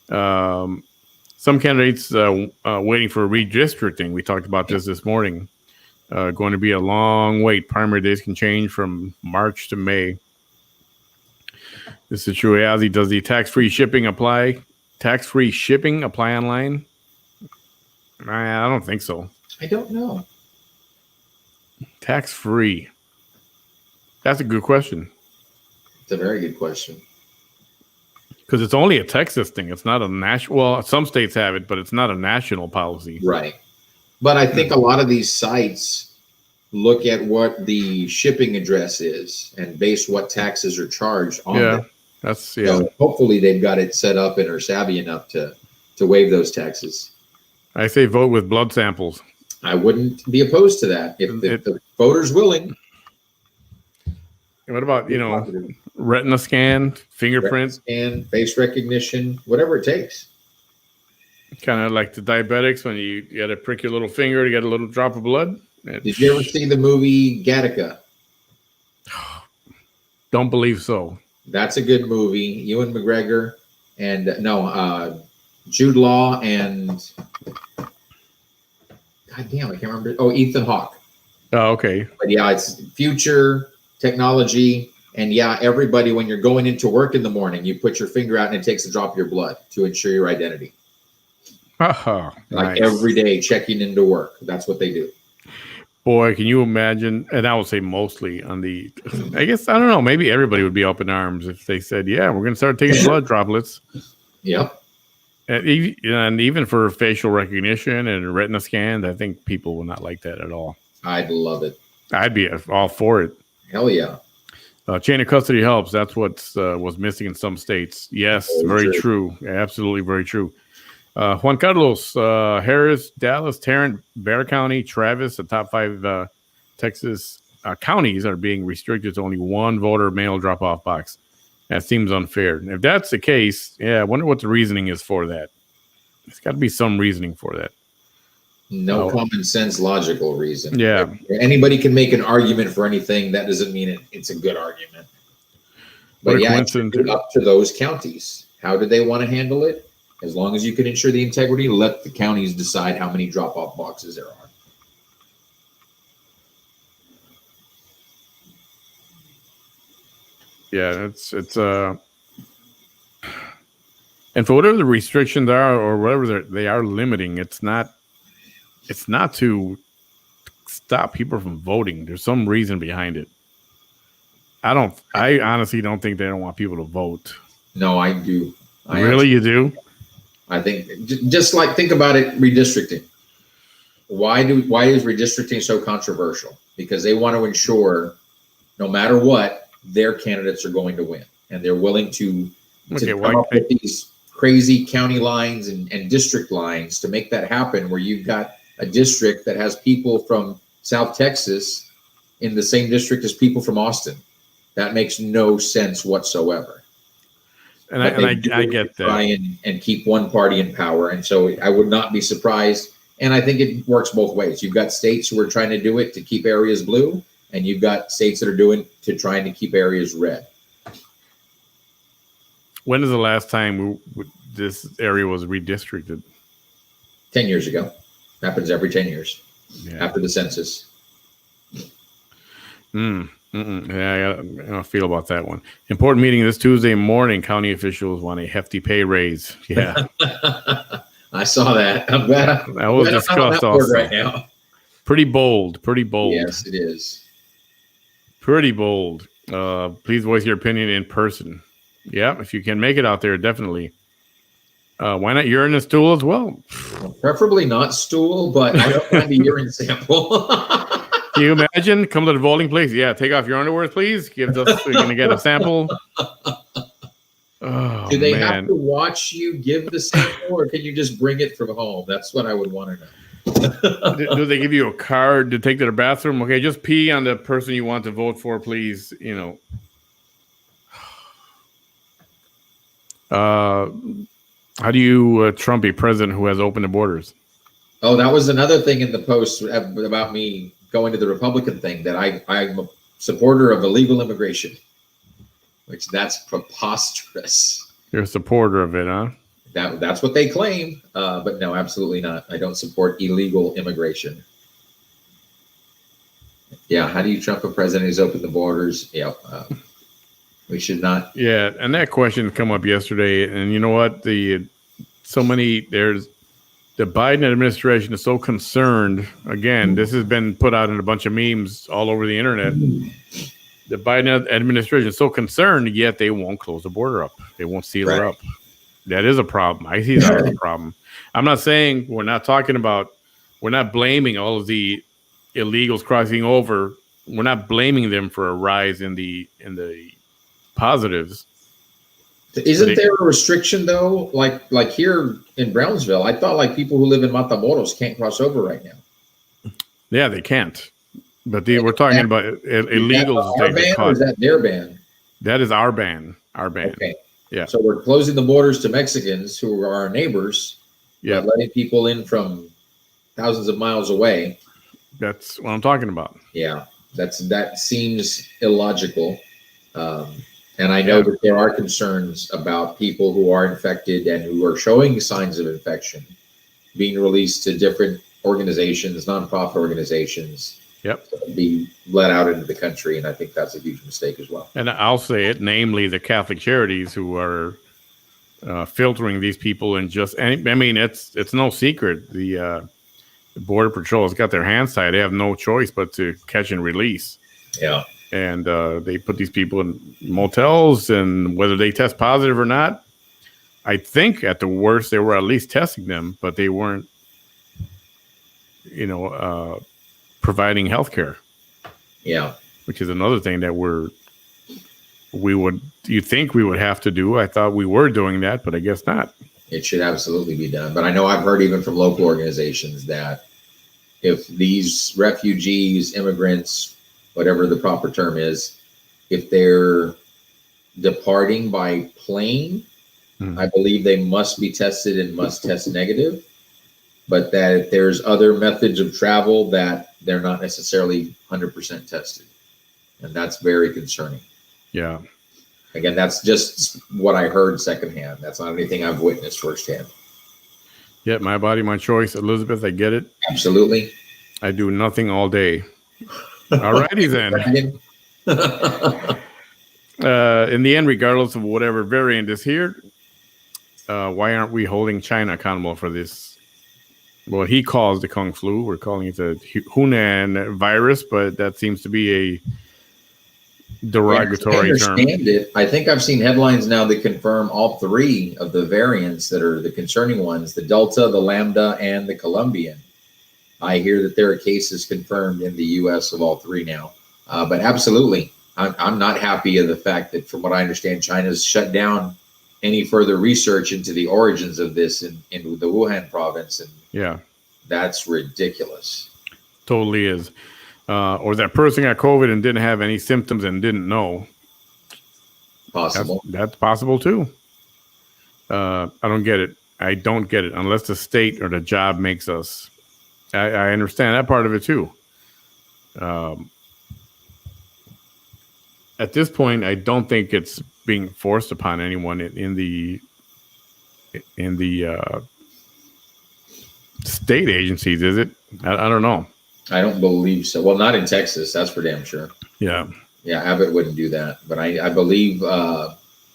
Some candidates waiting for redistricting. We talked about this morning. Going to be a long wait. Primary days can change from March to May. This is true. Ozzy, does the tax-free shipping apply? Tax-free shipping apply online? I don't think so. I don't know. Tax-free. That's a good question. It's a very good question. Because it's only a Texas thing. It's not a national. Well, some states have it, but it's not a national policy. Right. But I think a lot of these sites look at what the shipping address is and base what taxes are charged on them. So hopefully they've got it set up and are savvy enough to waive those taxes. I say vote with blood samples. I wouldn't be opposed to that if the voter's willing. What about, retina scan, fingerprint, scan, face recognition, whatever it takes. kind of like the diabetics when you got to prick your little finger to get a little drop of blood. Did you ever see the movie Gattaca? Don't believe so. That's a good movie. Ewan McGregor and Jude Law and God damn, I can't remember. Oh, Ethan Hawke. Oh, okay. But yeah, it's future technology. And yeah, everybody, when you're going into work in the morning, you put your finger out and it takes a drop of your blood to ensure your identity. Oh, like nice. every day checking into work. That's what they do. Boy, can you imagine? And I would say mostly on the, I guess, I don't know, maybe everybody would be up in arms if they said, yeah, we're going to start taking blood droplets. Yep. And even for facial recognition and retina scans, I think people will not like that at all. I'd love it. I'd be all for it. Hell yeah. Chain of custody helps. That's what was missing in some states. Yes, very true. Absolutely very true. Juan Carlos, Harris, Dallas, Tarrant, Bexar County, Travis, the top 5 Texas counties are being restricted to only one voter mail drop-off box. That seems unfair. If that's the case, yeah, I wonder what the reasoning is for that. There's got to be some reasoning for that. No common sense, logical reason. Yeah. If anybody can make an argument for anything. That doesn't mean it's a good argument. But yeah, it's up to those counties. How do they want to handle it? As long as you can ensure the integrity, let the counties decide how many drop-off boxes there are. Yeah, it's and for whatever the restrictions are or whatever they are limiting, it's not to stop people from voting. There's some reason behind it. I honestly don't think they don't want people to vote. No, I do. You do? I think just like think about it, redistricting. Why is redistricting so controversial? Because they want to ensure, no matter what, their candidates are going to win, and they're willing to come up with these crazy county lines and district lines to make that happen. Where you've got a district that has people from South Texas in the same district as people from Austin. That makes no sense whatsoever. And I get that. Try and keep one party in power. And so I would not be surprised. And I think it works both ways. You've got states who are trying to do it to keep areas blue, and you've got states that are doing to trying to keep areas red. When is the last time this area was redistricted? 10 years ago. Happens every 10 years after the census. Yeah, I don't feel about that one. Important meeting this Tuesday morning. County officials want a hefty pay raise. Yeah. I saw that. I'm glad that was discussed also. Right now. Pretty bold. Yes, it is. Pretty bold. Please voice your opinion in person. Yeah, if you can make it out there, definitely. Why not urine and stool as well? Preferably not stool, but I don't mind a urine sample. Can you imagine? Come to the voting place. Yeah, take off your underwear, please. We're going to get a sample. Oh, do they have to watch you give the sample, or can you just bring it from home? That's what I would want to know. Do they give you a card to take to the bathroom? Okay, just pee on the person you want to vote for, please. How do you trump a president who has opened the borders? Oh, that was another thing in the post about me going to the Republican thing, that I'm a supporter of illegal immigration, which that's preposterous. You're a supporter of it, huh? That's what they claim, but no, absolutely not. I don't support illegal immigration. Yeah, how do you trump a president who's opened the borders? Yeah, we should not. Yeah, and that question come up yesterday, and you know what? The Biden administration is so concerned. Again, this has been put out in a bunch of memes all over the internet. The Biden administration is so concerned, yet they won't close the border up. They won't seal it up. That is a problem. I see that as a problem. I'm not saying we're not blaming all of the illegals crossing over. We're not blaming them for a rise in the positives. Isn't there a restriction though? Like here in Brownsville, I thought like people who live in Matamoros can't cross over right now. Yeah, they can't. But we're talking about illegals. Our ban, or is that their ban? That is our ban. Our ban. Okay. Yeah. So we're closing the borders to Mexicans who are our neighbors, Yeah. but letting people in from thousands of miles away. That's what I'm talking about. Yeah, that seems illogical. And I know that there are concerns about people who are infected and who are showing signs of infection being released to different organizations, nonprofit organizations, Yep. be let out into the country. And I think that's a huge mistake as well. And I'll say it, namely the Catholic Charities who are filtering these people and I mean, it's no secret. The Border Patrol has got their hands tied. They have no choice but to catch and release. Yeah. And they put these people in motels, and whether they test positive or not, I think at the worst they were at least testing them, but they weren't, providing health care. Yeah. Which is another thing that you think we would have to do. I thought we were doing that, but I guess not. It should absolutely be done. But I know I've heard even from local organizations that if these refugees, immigrants, whatever the proper term is, if they're departing by plane, I believe they must be tested and must test negative, but that there's other methods of travel that they're not necessarily 100% tested. And that's very concerning. Yeah. Again, that's just what I heard secondhand. That's not anything I've witnessed firsthand. Yeah, my body, my choice. Elizabeth, I get it. Absolutely. I do nothing all day. All righty then. In the end, regardless of whatever variant is here, why aren't we holding China accountable for this? What he calls the Kung Flu. We're calling it the Hunan virus, but that seems to be a derogatory term. I think I've seen headlines now that confirm all three of the variants that are the concerning ones, the Delta, the Lambda, and the Colombian. I hear that there are cases confirmed in the U.S. of all three now. But absolutely, I'm not happy of the fact that, from what I understand, China's shut down any further research into the origins of this in the Wuhan province. And yeah, that's ridiculous. Totally is. Or that person got COVID and didn't have any symptoms and didn't know. Possible. That's possible too. I don't get it. I don't get it unless the state or the job makes us. I understand that part of it too. At this point, I don't think it's being forced upon anyone in the state agencies, is it? I don't know. I don't believe so. Well, not in Texas. That's for damn sure. Yeah. Yeah, Abbott wouldn't do that. But I believe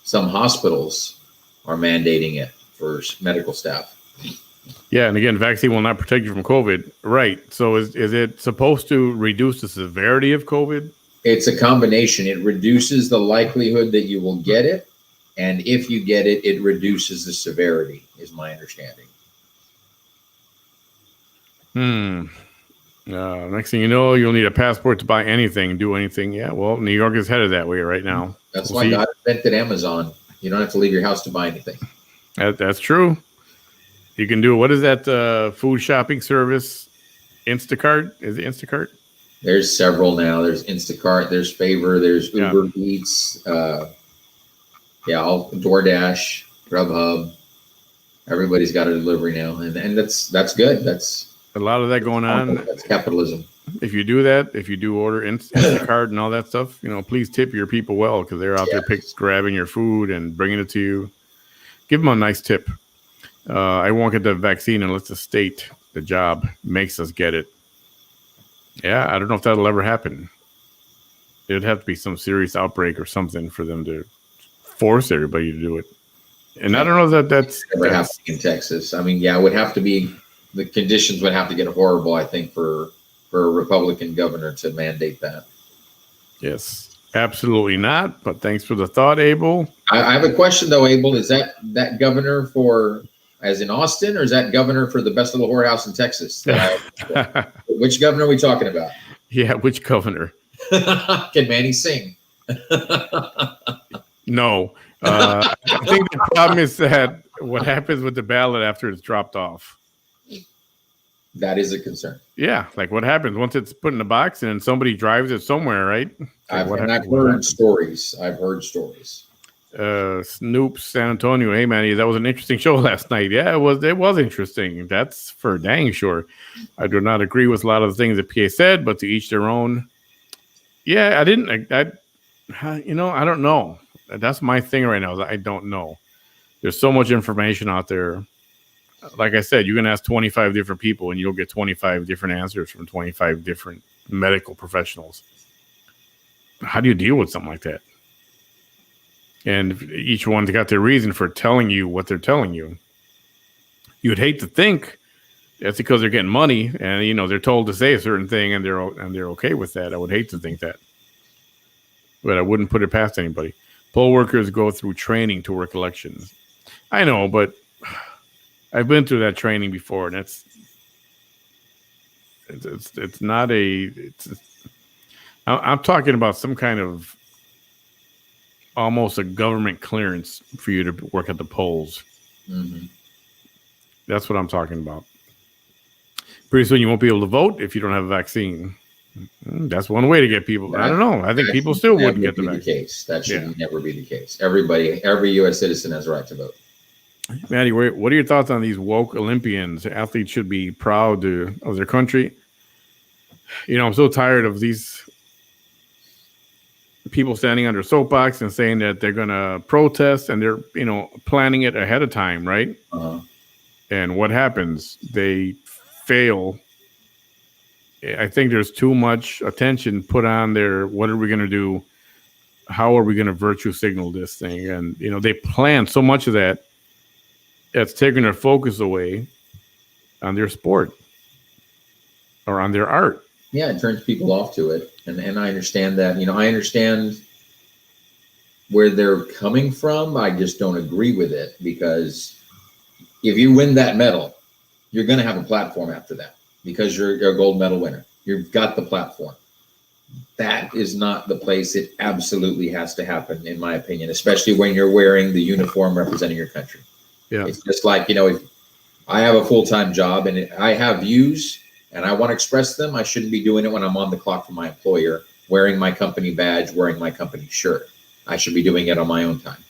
some hospitals are mandating it for medical staff. Yeah, and again, vaccine will not protect you from COVID. Right. So is it supposed to reduce the severity of COVID? It's a combination. It reduces the likelihood that you will get it. And if you get it, it reduces the severity, is my understanding. Next thing you know, you'll need a passport to buy anything, do anything. Yeah, well, New York is headed that way right now. That's why God invented Amazon. You don't have to leave your house to buy anything. That's true. You can do, what is that food shopping service? Instacart? Is it Instacart? There's several now. There's Instacart. There's Favor. There's Uber Eats. All DoorDash, Grubhub. Everybody's got a delivery now, and that's good. That's a lot of that going on. That's capitalism. If you do that, if you do order Instacart and all that stuff, please tip your people well, because they're out there grabbing your food and bringing it to you. Give them a nice tip. I won't get the vaccine unless the state, the job, makes us get it. Yeah, I don't know if that'll ever happen. It'd have to be some serious outbreak or something for them to force everybody to do it. And I don't know that's never happening in Texas. I mean, yeah, it would have to be, the conditions would have to get horrible, I think, for a Republican governor to mandate that. Yes, absolutely not. But thanks for the thought, Abel. I have a question though, Abel. Is that governor for, as in Austin, or is that governor for the best little whorehouse in Texas? Which governor are we talking about? Yeah, which governor? Can Manny sing? No. I think the problem is that what happens with the ballot after it's dropped off. That is a concern. Yeah, like what happens once it's put in the box and then somebody drives it somewhere, right? I've heard stories. Snoop San Antonio. Hey, Manny, that was an interesting show last night. Yeah, it was. It was interesting. That's for dang sure. I do not agree with a lot of the things that PA said, but to each their own. Yeah, I didn't. I don't know. That's my thing right now. Is I don't know. There's so much information out there. Like I said, you can ask 25 different people and you'll get 25 different answers from 25 different medical professionals. How do you deal with something like that? And each one's got their reason for telling you what they're telling you. You would hate to think that's because they're getting money and they're told to say a certain thing and they're okay with that. I would hate to think that, but I wouldn't put it past anybody. Poll workers go through training to work elections. I know, but I've been through that training before, and it's not I'm talking about some kind of almost a government clearance for you to work at the polls. Mm-hmm. That's what I'm talking about. Pretty soon you won't be able to vote if you don't have a vaccine. That's one way to get people. I don't know. I think people still wouldn't get the vaccine. That should never be the case. Every U.S. citizen has a right to vote. Manny, what are your thoughts on these woke Olympians? Athletes should be proud of their country. I'm so tired of these people standing under soapbox and saying that they're going to protest and they're, planning it ahead of time, right? Uh-huh. And what happens? They fail. I think there's too much attention put on their, what are we going to do? How are we going to virtue signal this thing? And, they plan so much of that. That's taking their focus away on their sport or on their art. Yeah, it turns people off to it. And I understand that. I understand where they're coming from. I just don't agree with it because if you win that medal, you're going to have a platform after that because you're a gold medal winner. You've got the platform. That is not the place it absolutely has to happen, in my opinion, especially when you're wearing the uniform representing your country. Yeah. It's just like, if I have a full-time job and I have views and I want to express them, I shouldn't be doing it when I'm on the clock for my employer, wearing my company badge, wearing my company shirt. I should be doing it on my own time.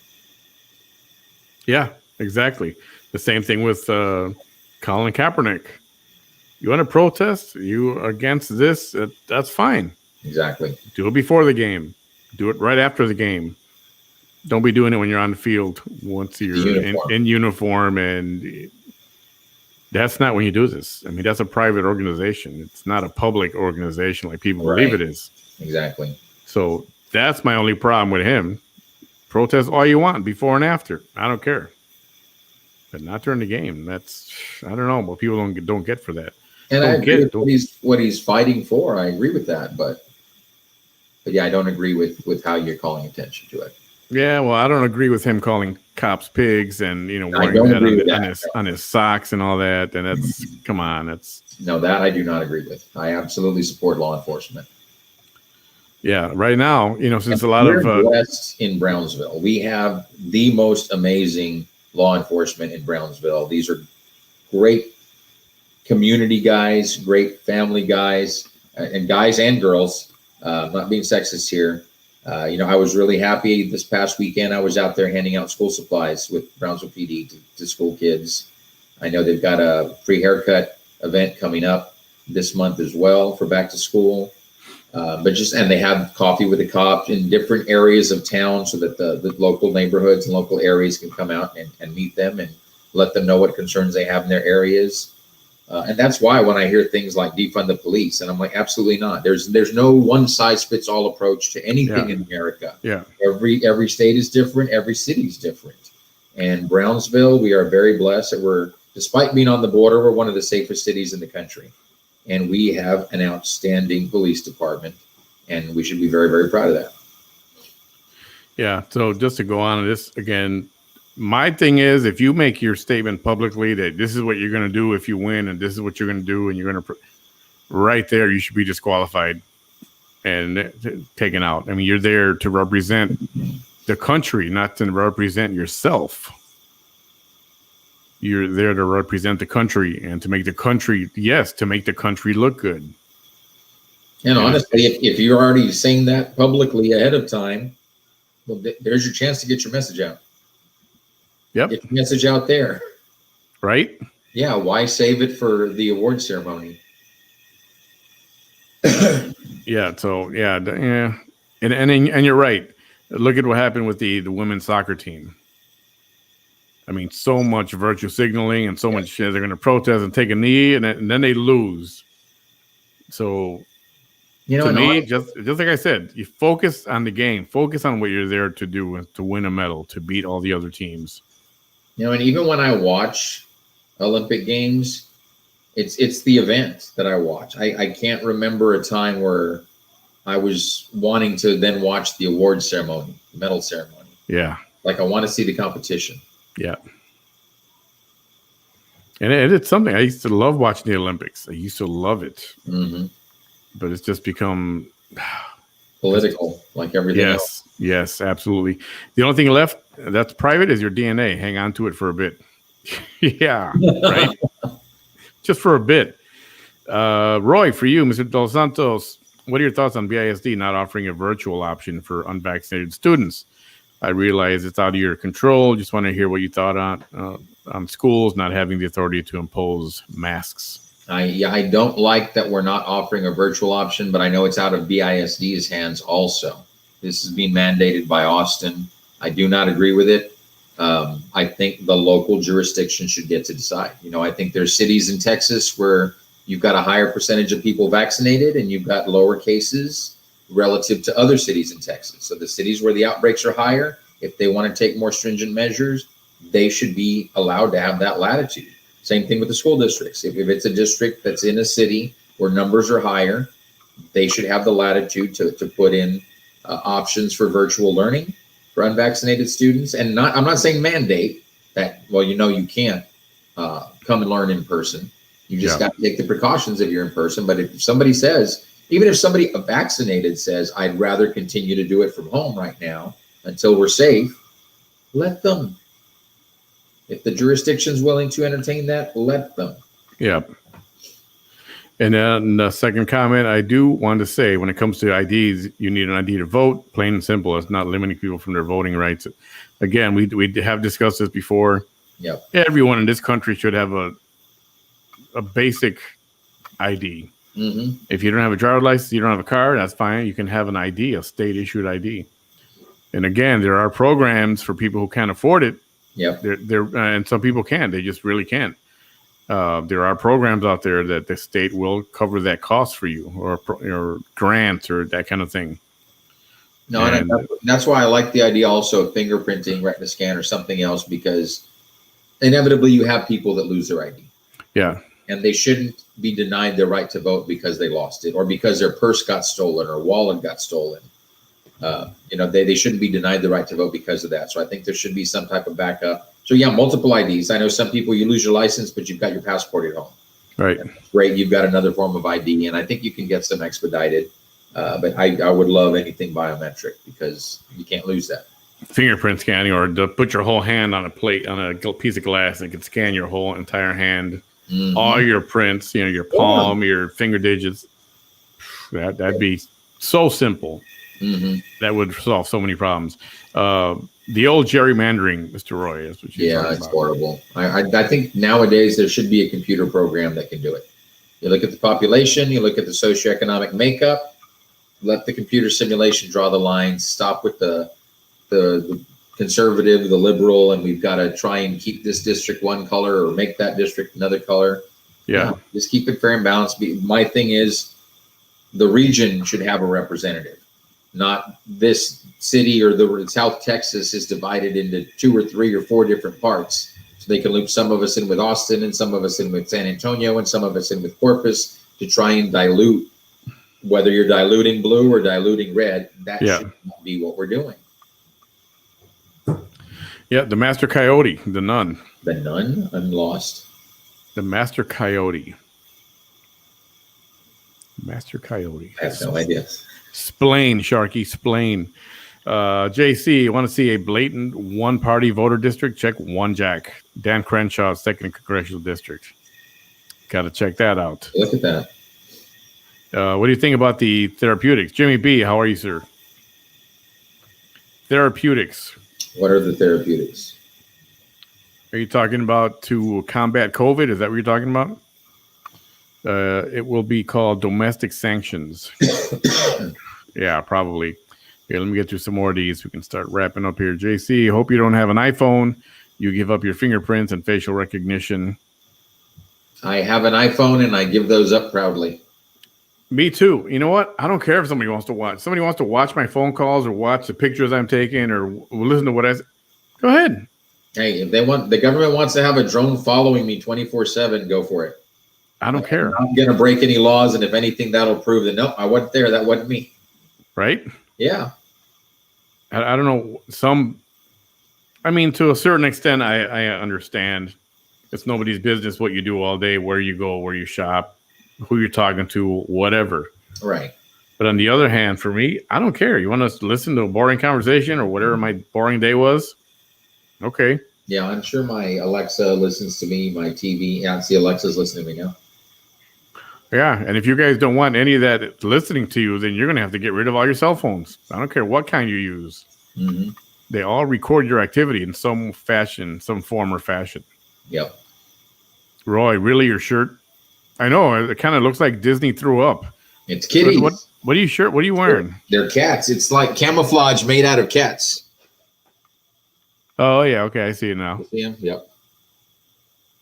Yeah, exactly. The same thing with Colin Kaepernick. You want to protest? You against this? That's fine. Exactly. Do it before the game. Do it right after the game. Don't be doing it when you're on the field once you're in uniform. And that's not when you do this. I mean, that's a private organization. It's not a public organization like people believe it is. Exactly. So that's my only problem with him. Protest all you want before and after. I don't care. But not during the game. That's, I don't know, what people don't get for that. And I agree with what he's fighting for. I agree with that. But yeah, I don't agree with how you're calling attention to it. Yeah, well, I don't agree with him calling cops pigs and wearing that on his socks and all that. And that's come on, that I do not agree with. I absolutely support law enforcement. Yeah, right now, since a lot of blessed in Brownsville, we have the most amazing law enforcement in Brownsville. These are great community guys, great family guys, and guys and girls. Not being sexist here. I was really happy this past weekend. I was out there handing out school supplies with Brownsville PD to school kids. I know they've got a free haircut event coming up this month as well for back to school. And they have coffee with the cop in different areas of town so that the local neighborhoods and local areas can come out and meet them and let them know what concerns they have in their areas. And that's why when I hear things like defund the police, and I'm like, absolutely not. There's no one size fits all approach to anything in America. Yeah. Every state is different. Every city is different. And Brownsville, we are very blessed that despite being on the border, we're one of the safest cities in the country. And we have an outstanding police department, and we should be very, very proud of that. Yeah. So just to go on this again, my thing is, if you make your statement publicly that this is what you're going to do if you win, and this is what you're going to do, and you're going to, right there, you should be disqualified and taken out. I mean, you're there to represent the country, not to represent yourself. You're there to represent the country and to make the country, to make the country look good. And honestly, if you're already saying that publicly ahead of time, well, there's your chance to get your message out. Yep. Get your message out there. Right? Yeah. Why save it for the award ceremony? Yeah. So and you're right. Look at what happened with the women's soccer team. I mean, so much virtue signaling and so much they're going to protest and take a knee, and then they lose. So, to me, just like I said, you focus on the game, focus on what you're there to do, to win a medal, to beat all the other teams. And even when I watch Olympic Games, it's the event that I watch. I can't remember a time where I was wanting to then watch the award ceremony, the medal ceremony. Yeah. Like I want to see the competition. Yeah. And it's something I used to love watching the Olympics. I used to love it. Mm-hmm. But it's just become political, like everything else. Yes, absolutely. The only thing left that's private is your DNA. Hang on to it for a bit. Yeah, right? Just for a bit. Roy, for you, Mr. Dos Santos, what are your thoughts on BISD not offering a virtual option for unvaccinated students? I realize it's out of your control. Just want to hear what you thought on schools not having the authority to impose masks. I don't like that we're not offering a virtual option, but I know it's out of BISD's hands also. This is being mandated by Austin. I do not agree with it. I think the local jurisdiction should get to decide. I think there's cities in Texas where you've got a higher percentage of people vaccinated and you've got lower cases relative to other cities in Texas. So the cities where the outbreaks are higher, if they want to take more stringent measures, they should be allowed to have that latitude. Same thing with the school districts. If it's a district that's in a city where numbers are higher, they should have the latitude to put in options for virtual learning for unvaccinated students. And I'm not saying mandate that, you can't come and learn in person. You just got to take the precautions if you're in person. But if somebody says, even if somebody vaccinated says, I'd rather continue to do it from home right now until we're safe, let them. If the jurisdiction's willing to entertain that, let them. Yeah. And then the second comment, I do want to say, when it comes to IDs, you need an ID to vote, plain and simple. It's not limiting people from their voting rights. Again, we have discussed this before. Yep. Everyone in this country should have a basic ID. Mm-hmm. If you don't have a driver's license, you don't have a car, that's fine. You can have an ID, a state-issued ID. And again, there are programs for people who can't afford it. Yep. And some people can. They just really can't. There are programs out there that the state will cover that cost for you, or grants or that kind of thing. No, and that's why I like the idea also of fingerprinting, retina scan, or something else, because inevitably you have people that lose their ID. Yeah. And they shouldn't be denied their right to vote because they lost it, or because their purse got stolen or wallet got stolen. They shouldn't be denied the right to vote because of that. So I think there should be some type of backup. So multiple IDs. I know some people, you lose your license, but you've got your passport at home. Right. Great. You've got another form of ID, and I think you can get some expedited. But I would love anything biometric because you can't lose that. Fingerprint scanning, or to put your whole hand on a plate, on a piece of glass, and it can scan your whole entire hand, all your prints, your palm, your finger digits. That'd be so simple. Mm-hmm. That would solve so many problems. The old gerrymandering, Mr. Roy, is what you're talking about. It's horrible. I think nowadays there should be a computer program that can do it. You look at the population, you look at the socioeconomic makeup, let the computer simulation draw the lines, stop with the conservative, the liberal, and we've got to try and keep this district one color or make that district another color. Yeah. Just keep it fair and balanced. My thing is the region should have a representative. Not this city or the South Texas is divided into 2 or 3 or 4 different parts. So they can loop some of us in with Austin and some of us in with San Antonio and some of us in with Corpus to try and dilute. Whether you're diluting blue or diluting red, that should not be what we're doing. Yeah, the Master Coyote, the nun. The nun? I'm lost. The Master Coyote. Master Coyote. I have no idea. Splain, Sharky, splain. JC, you want to see a blatant one-party voter district? Check one Jack. Dan Crenshaw, 2nd Congressional District. Got to check that out. Look at that. What do you think about the therapeutics? Jimmy B, how are you, sir? Therapeutics. What are the therapeutics? Are you talking about to combat COVID? Is that what you're talking about? It will be called domestic sanctions. Yeah, probably. Here, let me get through some more of these. We can start wrapping up here. JC, hope you don't have an iPhone. You give up your fingerprints and facial recognition. I have an iPhone and I give those up proudly. Me too. You know what? I don't care if somebody wants to watch. Somebody wants to watch my phone calls or watch the pictures I'm taking or listen to what I say. Go ahead. Hey, if they want, the government wants to have a drone following me 24/7, go for it. I don't care. I'm not going to break any laws, and if anything, that'll prove that no, I wasn't there. That wasn't me. Right? Yeah. I don't know. I mean, to a certain extent, I understand. It's nobody's business what you do all day, where you go, where you shop, who you're talking to, whatever. Right. But on the other hand, for me, I don't care. You want us to listen to a boring conversation or whatever my boring day was? Okay. Yeah, I'm sure my Alexa listens to me, my TV. Yeah, see, Alexa's listening to me now. Yeah, and if you guys don't want any of that listening to you, then you're going to have to get rid of all your cell phones. I don't care what kind you use. Mm-hmm. They all record your activity in some fashion, some form or fashion. Yep. Roy, really, your shirt? I know, it kind of looks like Disney threw up. It's kitties. What are you shirt? What are you wearing? They're cats. It's like camouflage made out of cats. Oh, yeah, okay, I see it now. See him? Yep.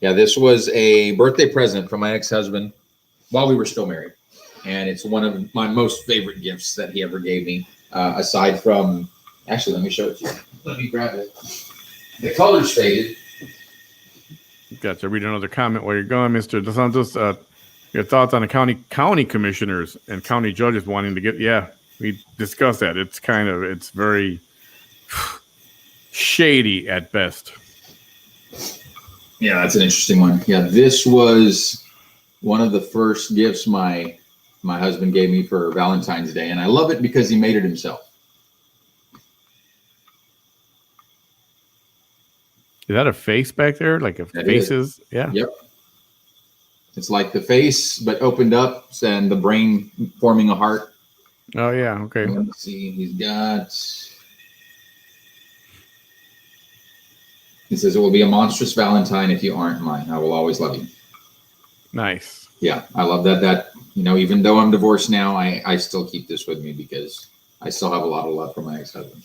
Yeah, this was a birthday present from my ex-husband while we were still married. And it's one of my most favorite gifts that he ever gave me, aside from, actually, let me show it to you. Let me grab it. The color's faded. Gotcha. Read another comment while you're going, Mr. DeSantos. Your thoughts on the county commissioners and county judges wanting to get, yeah, we discussed that. It's very shady at best. Yeah, that's an interesting one. Yeah, this was one of the first gifts my husband gave me for Valentine's Day, and I love it because he made it himself. Is that a face back there? Like a faces? Yeah. Yep. It's like the face, but opened up and the brain forming a heart. Oh, yeah. Okay. Let's see. He says, it will be a monstrous Valentine if you aren't mine. I will always love you. Nice. Yeah. I love that, even though I'm divorced now, I still keep this with me because I still have a lot of love for my ex-husband.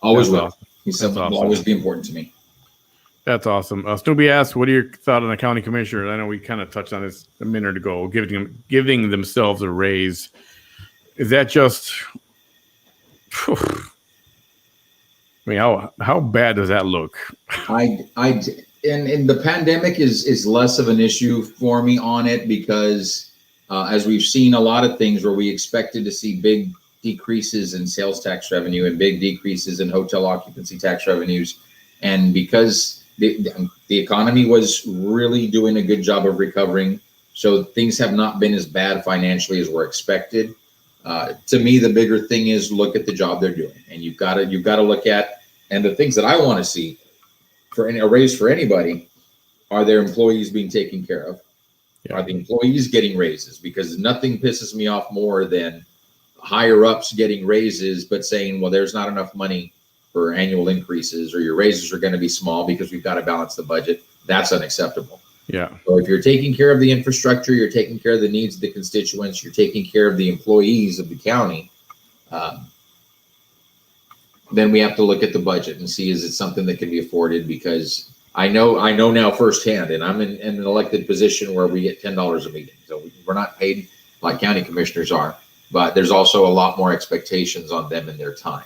Always will. Awesome. He's something that will always be important to me. That's awesome. Snoopy asked, what are your thoughts on the county commissioners? I know we kind of touched on this a minute ago, giving themselves a raise. Is that just, I mean, how bad does that look? And the pandemic is less of an issue for me on it because as we've seen a lot of things where we expected to see big decreases in sales tax revenue and big decreases in hotel occupancy tax revenues. And because the economy was really doing a good job of recovering, so things have not been as bad financially as were expected. To me, the bigger thing is look at the job they're doing, and you've got to look at, and the things that I want to see for a raise for anybody are their employees being taken care of. Yeah. Are the employees getting raises? Because nothing pisses me off more than higher ups getting raises, but saying, well, there's not enough money for annual increases, or your raises are going to be small because we've got to balance the budget. That's unacceptable. Yeah. So if you're taking care of the infrastructure, you're taking care of the needs of the constituents, you're taking care of the employees of the county, then we have to look at the budget and see, is it something that can be afforded? Because I know now firsthand, and I'm in an elected position where we get $10 a meeting. So we're not paid like county commissioners are, but there's also a lot more expectations on them and their time.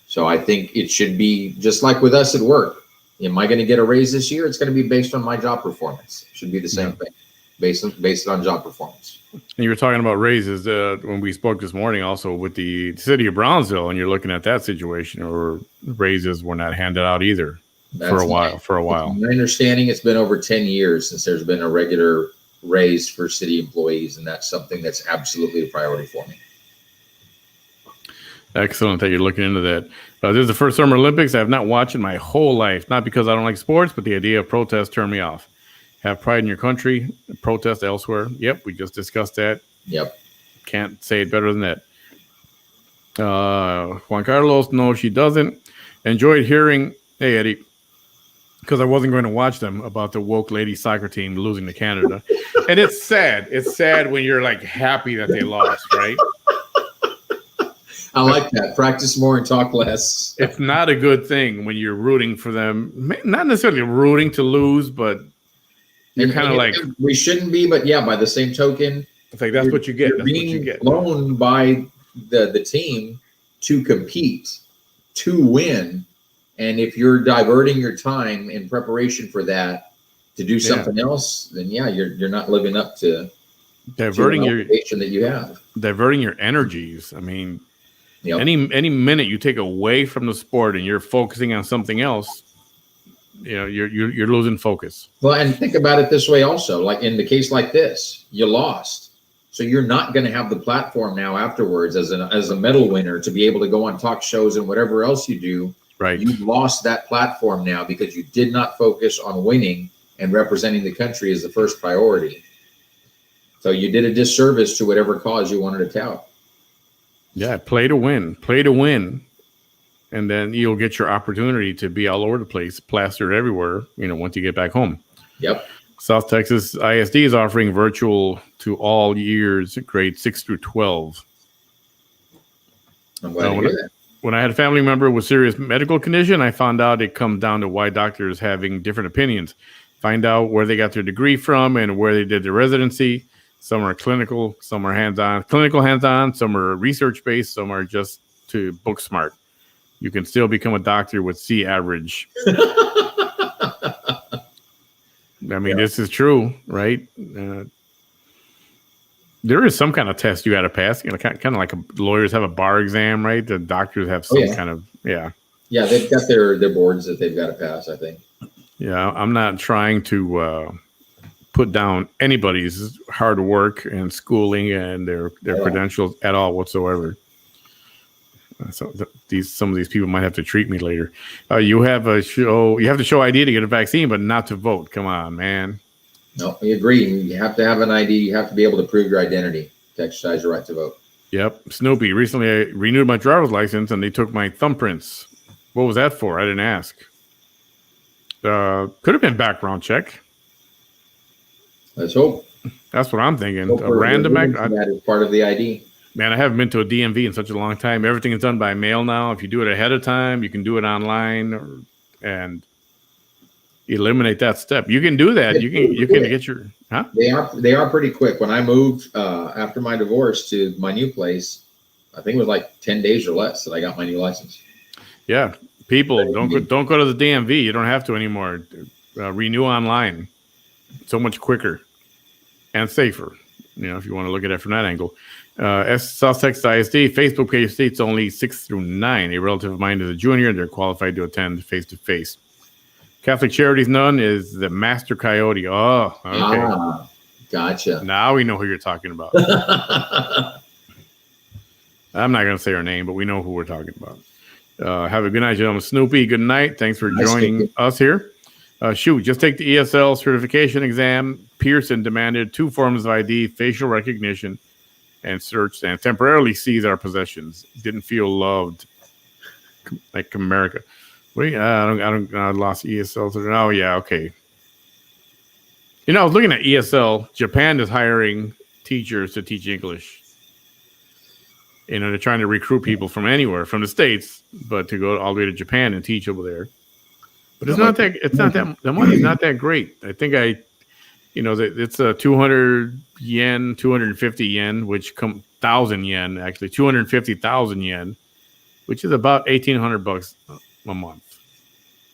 So I think it should be just like with us at work. Am I going to get a raise this year? It's going to be based on my job performance. It should be the same thing, based on job performance. And you were talking about raises when we spoke this morning also with the city of Brownsville, and you're looking at that situation where raises were not handed out either for a while. My understanding, it's been over 10 years since there's been a regular raise for city employees, and that's something that's absolutely a priority for me. Excellent that you're looking into that. This is the first Summer Olympics I have not watched in my whole life. Not because I don't like sports, but the idea of protest turned me off. Have pride in your country, protest elsewhere. Yep, we just discussed that. Yep. Can't say it better than that. Juan Carlos, no, she doesn't. Enjoyed hearing, hey, Eddie, because I wasn't going to watch them, about the woke lady soccer team losing to Canada. And it's sad. It's sad when you're like happy that they lost, right? I like that. Practice more and talk less. It's not a good thing when you're rooting for them. Not necessarily rooting to lose, but you're kind of like, we shouldn't be. But yeah, by the same token, it's like that's what you get. You're That's being what you get. Blown by the team to compete, to win, and if you're diverting your time in preparation for that to do something else, then yeah, you're not living up to diverting your motivation that you have. Diverting your energies. I mean. Yep. Any minute you take away from the sport and you're focusing on something else, you're losing focus. Well, and think about it this way also. Like in the case like this, you lost, so you're not going to have the platform now afterwards as a medal winner to be able to go on talk shows and whatever else you do. Right. You've lost that platform now because you did not focus on winning and representing the country as the first priority. So you did a disservice to whatever cause you wanted to tout. Yeah, play to win, and then you'll get your opportunity to be all over the place, plastered everywhere, once you get back home. Yep. South Texas ISD is offering virtual to all years, grades 6 through 12. I'm glad to hear that. When I had a family member with serious medical condition, I found out it comes down to why doctors having different opinions. Find out where they got their degree from and where they did their residency. Some are clinical, some are hands-on, some are research-based, some are just to book smart. You can still become a doctor with C average. I mean, This is true, right? There is some kind of test you got to pass. Kind of like lawyers have a bar exam, right? The doctors have some kind of, Yeah, they've got their boards that they've got to pass, I think. Yeah, I'm not trying to put down anybody's hard work and schooling and their credentials at all whatsoever. So some of these people might have to treat me later. You have to show ID to get a vaccine, but not to vote. Come on, man. No, we agree. You have to have an ID. You have to be able to prove your identity to exercise your right to vote. Yep. Snoopy, recently I renewed my driver's license and they took my thumbprints. What was that for? I didn't ask. Could have been background check. Let's hope. That's what I'm thinking. A random act. That is part of the ID. Man, I haven't been to a DMV in such a long time. Everything is done by mail now. If you do it ahead of time, you can do it online and eliminate that step. You can do that. You can get your. Huh? They are pretty quick. When I moved after my divorce to my new place, I think it was like 10 days or less that I got my new license. Yeah, people don't go to the DMV. You don't have to anymore. Renew online. So much quicker and safer. If you want to look at it from that angle. South Texas ISD Facebook page states only 6 through 9. A relative of mine is a junior. They're qualified to attend face-to-face. Catholic Charities Nun is the Master Coyote. Oh, okay. Gotcha. Now we know who you're talking about. I'm not going to say her name, but we know who we're talking about. Have a good night, gentlemen. Snoopy, good night. Thanks for joining us here. Just take the ESL certification exam. Pearson demanded 2 forms of ID, facial recognition, and searched and temporarily seized our possessions. Didn't feel loved like America. Wait, I lost ESL. Oh, yeah, okay. I was looking at ESL. Japan is hiring teachers to teach English. They're trying to recruit people from anywhere, from the States, but to go all the way to Japan and teach over there. But it's not that the money's not that great. I think it's a 200 yen, 250 yen, which 1,000 yen, actually 250,000 yen, which is about $1,800 a month.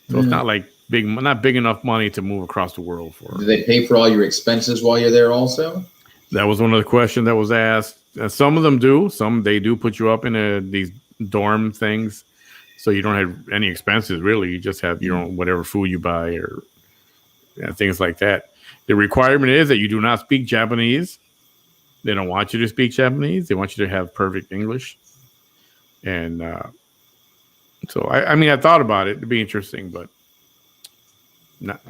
So it's not like not big enough money to move across the world for. Do they pay for all your expenses while you're there also? That was one of the questions that was asked. Some of them do. Some they do put you up in these dorm things. So you don't have any expenses, really. You just have your own whatever food you buy or things like that. The requirement is that you do not speak Japanese. They don't want you to speak Japanese. They want you to have perfect English. And so I mean, I thought about it. It'd be interesting, but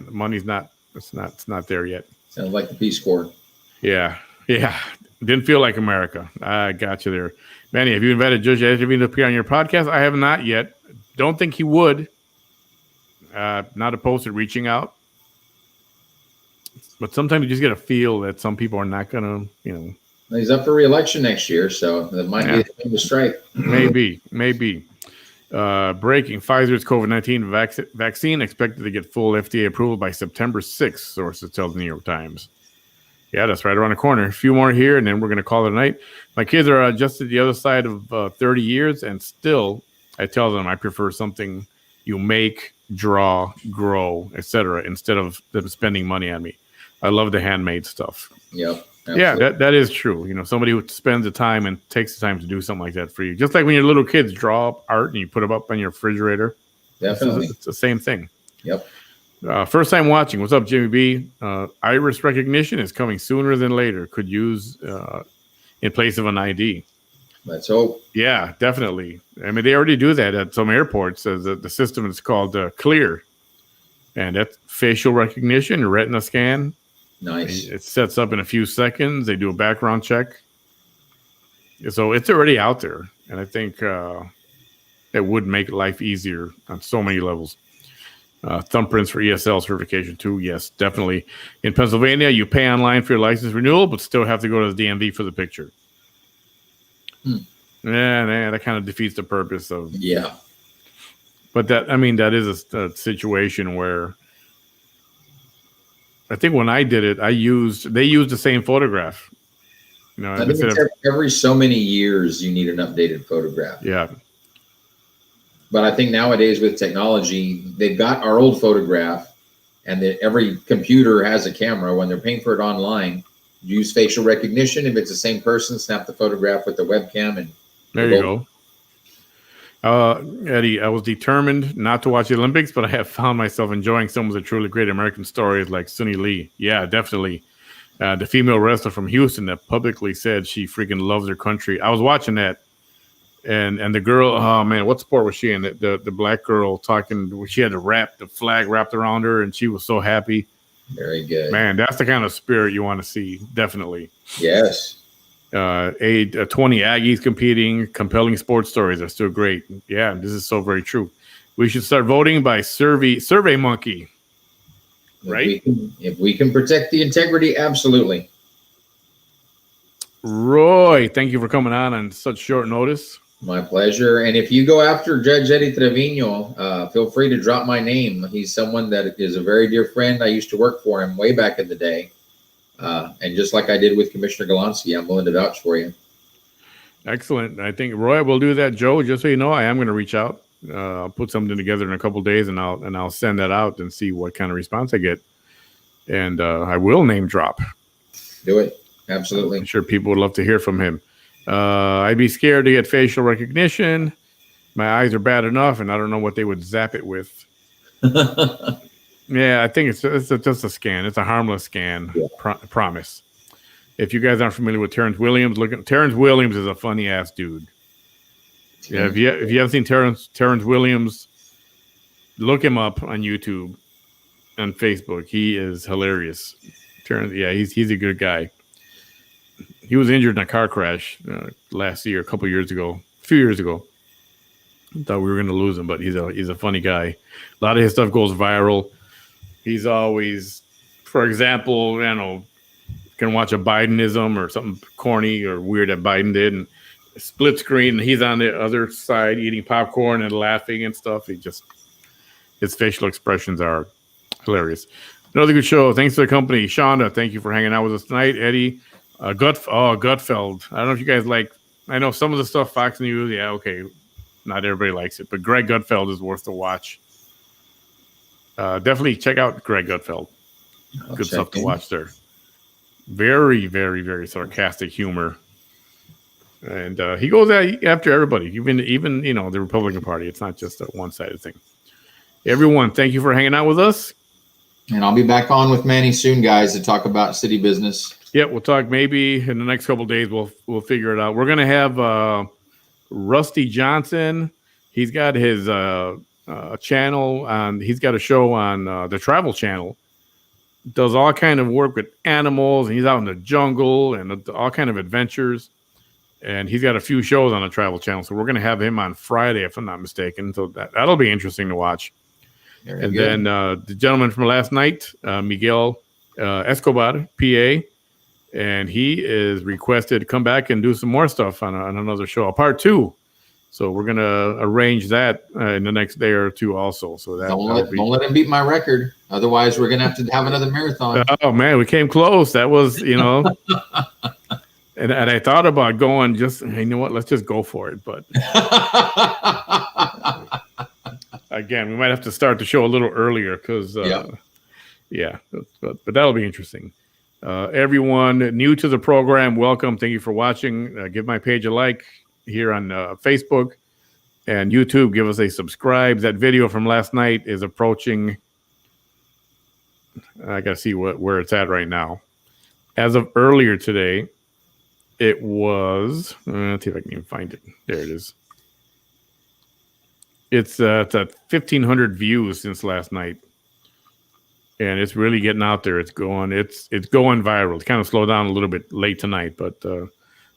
money's not. It's not there yet. Sounds like the Peace Corps. Yeah. Didn't feel like America. I got you there, Manny. Have you invited Judge Edgerby to appear on your podcast? I have not yet. Don't think he would. Not opposed to reaching out. But sometimes you just get a feel that some people are not going to, He's up for re-election next year, so that might be the time to strike. Maybe. Breaking: Pfizer's COVID-19 vaccine expected to get full FDA approval by September 6th, sources tell the New York Times. Yeah, that's right around the corner. A few more here, and then we're going to call it a night. My kids are adjusted to the other side of 30 years, and still, I tell them I prefer something you make, draw, grow, etc., instead of them spending money on me. I love the handmade stuff. Yep. Absolutely. Yeah, that is true. Somebody who spends the time and takes the time to do something like that for you. Just like when your little kids draw up art and you put them up on your refrigerator. Definitely. It's the same thing. Yep. First time watching. What's up, Jimmy B? Iris recognition is coming sooner than later. Could use in place of an ID. Let's hope. Yeah, definitely. I mean, they already do that at some airports. The system is called Clear. And that's facial recognition, retina scan. Nice. It sets up in a few seconds. They do a background check. So it's already out there. And I think it would make life easier on so many levels. Thumbprints for ESL certification too. Yes, definitely. In Pennsylvania, you pay online for your license renewal, but still have to go to the DMV for the picture. Yeah, that kind of defeats the purpose of. Yeah. But that is a situation where I think when I did it, they used the same photograph. I think it's every so many years you need an updated photograph. Yeah. But I think nowadays with technology, they've got our old photograph, and that every computer has a camera. When they're paying for it online, use facial recognition. If it's the same person, snap the photograph with the webcam, and there you go. Eddie, I was determined not to watch the Olympics, but I have found myself enjoying some of the truly great American stories like Sunny Lee. Yeah, definitely. The female wrestler from Houston that publicly said she freaking loves her country. I was watching that. And the girl, oh man, what sport was she in? The black girl talking, she had the flag wrapped around her, and she was so happy. Very good. Man, that's the kind of spirit you want to see, definitely. Yes. 20 Aggies competing, compelling sports stories are still great. Yeah, this is so very true. We should start voting by Survey Monkey. Right? If we can protect the integrity, absolutely. Roy, thank you for coming on such short notice. My pleasure. And if you go after Judge Eddie Trevino, feel free to drop my name. He's someone that is a very dear friend. I used to work for him way back in the day. And just like I did with Commissioner Golonsky, I'm willing to vouch for you. Excellent. I think Roy will do that. Joe, just so you know, I am going to reach out. I'll put something together in a couple of days, and I'll send that out and see what kind of response I get. And I will name drop. Do it. Absolutely. I'm sure people would love to hear from him. I'd be scared to get facial recognition. My eyes are bad enough, and I don't know what they would zap it with. Yeah, I think it's just a scan. It's a harmless scan. Yeah. Promise. If you guys aren't familiar with Terrence Williams, Terrence Williams is a funny ass dude. Yeah, if you haven't seen Terrence Williams, look him up on YouTube and Facebook. He is hilarious. Terrence, yeah, he's a good guy. He was injured in a car crash last year, a few years ago. I thought we were going to lose him, but he's a funny guy. A lot of his stuff goes viral. He's always, for example, can watch a Bidenism or something corny or weird that Biden did, and split screen, and he's on the other side eating popcorn and laughing and stuff. His facial expressions are hilarious. Another good show. Thanks for the company. Shonda, thank you for hanging out with us tonight. Eddie, Gutfeld. I don't know if you guys I know some of the stuff Fox News, yeah, okay. Not everybody likes it, but Greg Gutfeld is worth the watch. Definitely check out Greg Gutfeld. Good stuff to watch there. Very, very, very sarcastic humor. And he goes after everybody, even the Republican Party. It's not just a one-sided thing. Everyone, thank you for hanging out with us. And I'll be back on with Manny soon, guys, to talk about city business. Yeah, we'll talk maybe in the next couple of days. We'll figure it out. We're going to have Rusty Johnson, he's got his channel on. He's got a show on the Travel Channel. Does all kind of work with animals, and he's out in the jungle and all kind of adventures. And he's got a few shows on the Travel Channel, so we're going to have him on Friday, if I'm not mistaken. So that'll be interesting to watch. Then the gentleman from last night, Miguel Escobar, PA, and he is requested to come back and do some more stuff on another show, a part 2. So we're going to arrange that in the next day or two also. So that don't let him beat my record. Otherwise, we're going to have another marathon. Oh, man, we came close. That was, and I thought about going just, you know what, let's just go for it. But again, we might have to start the show a little earlier because, but that'll be interesting. Everyone new to the program, welcome. Thank you for watching. Give my page a like here on Facebook and YouTube. Give us a subscribe. That video from last night is approaching. I got to see where it's at right now. As of earlier today, it was. Let's see if I can even find it. There it is. It's at 1,500 views since last night, and it's really getting out there. It's going viral. It's kind of slowed down a little bit late tonight, but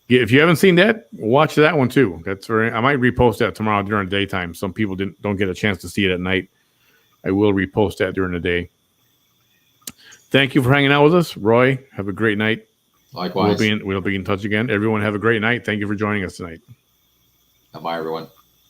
if you haven't seen that, watch that one too. I might repost that tomorrow during the daytime. Some people don't get a chance to see it at night. I will repost that during the day. Thank you for hanging out with us, Roy. Have a great night. Likewise. We'll be in touch again. Everyone have a great night. Thank you for joining us tonight. Bye, everyone.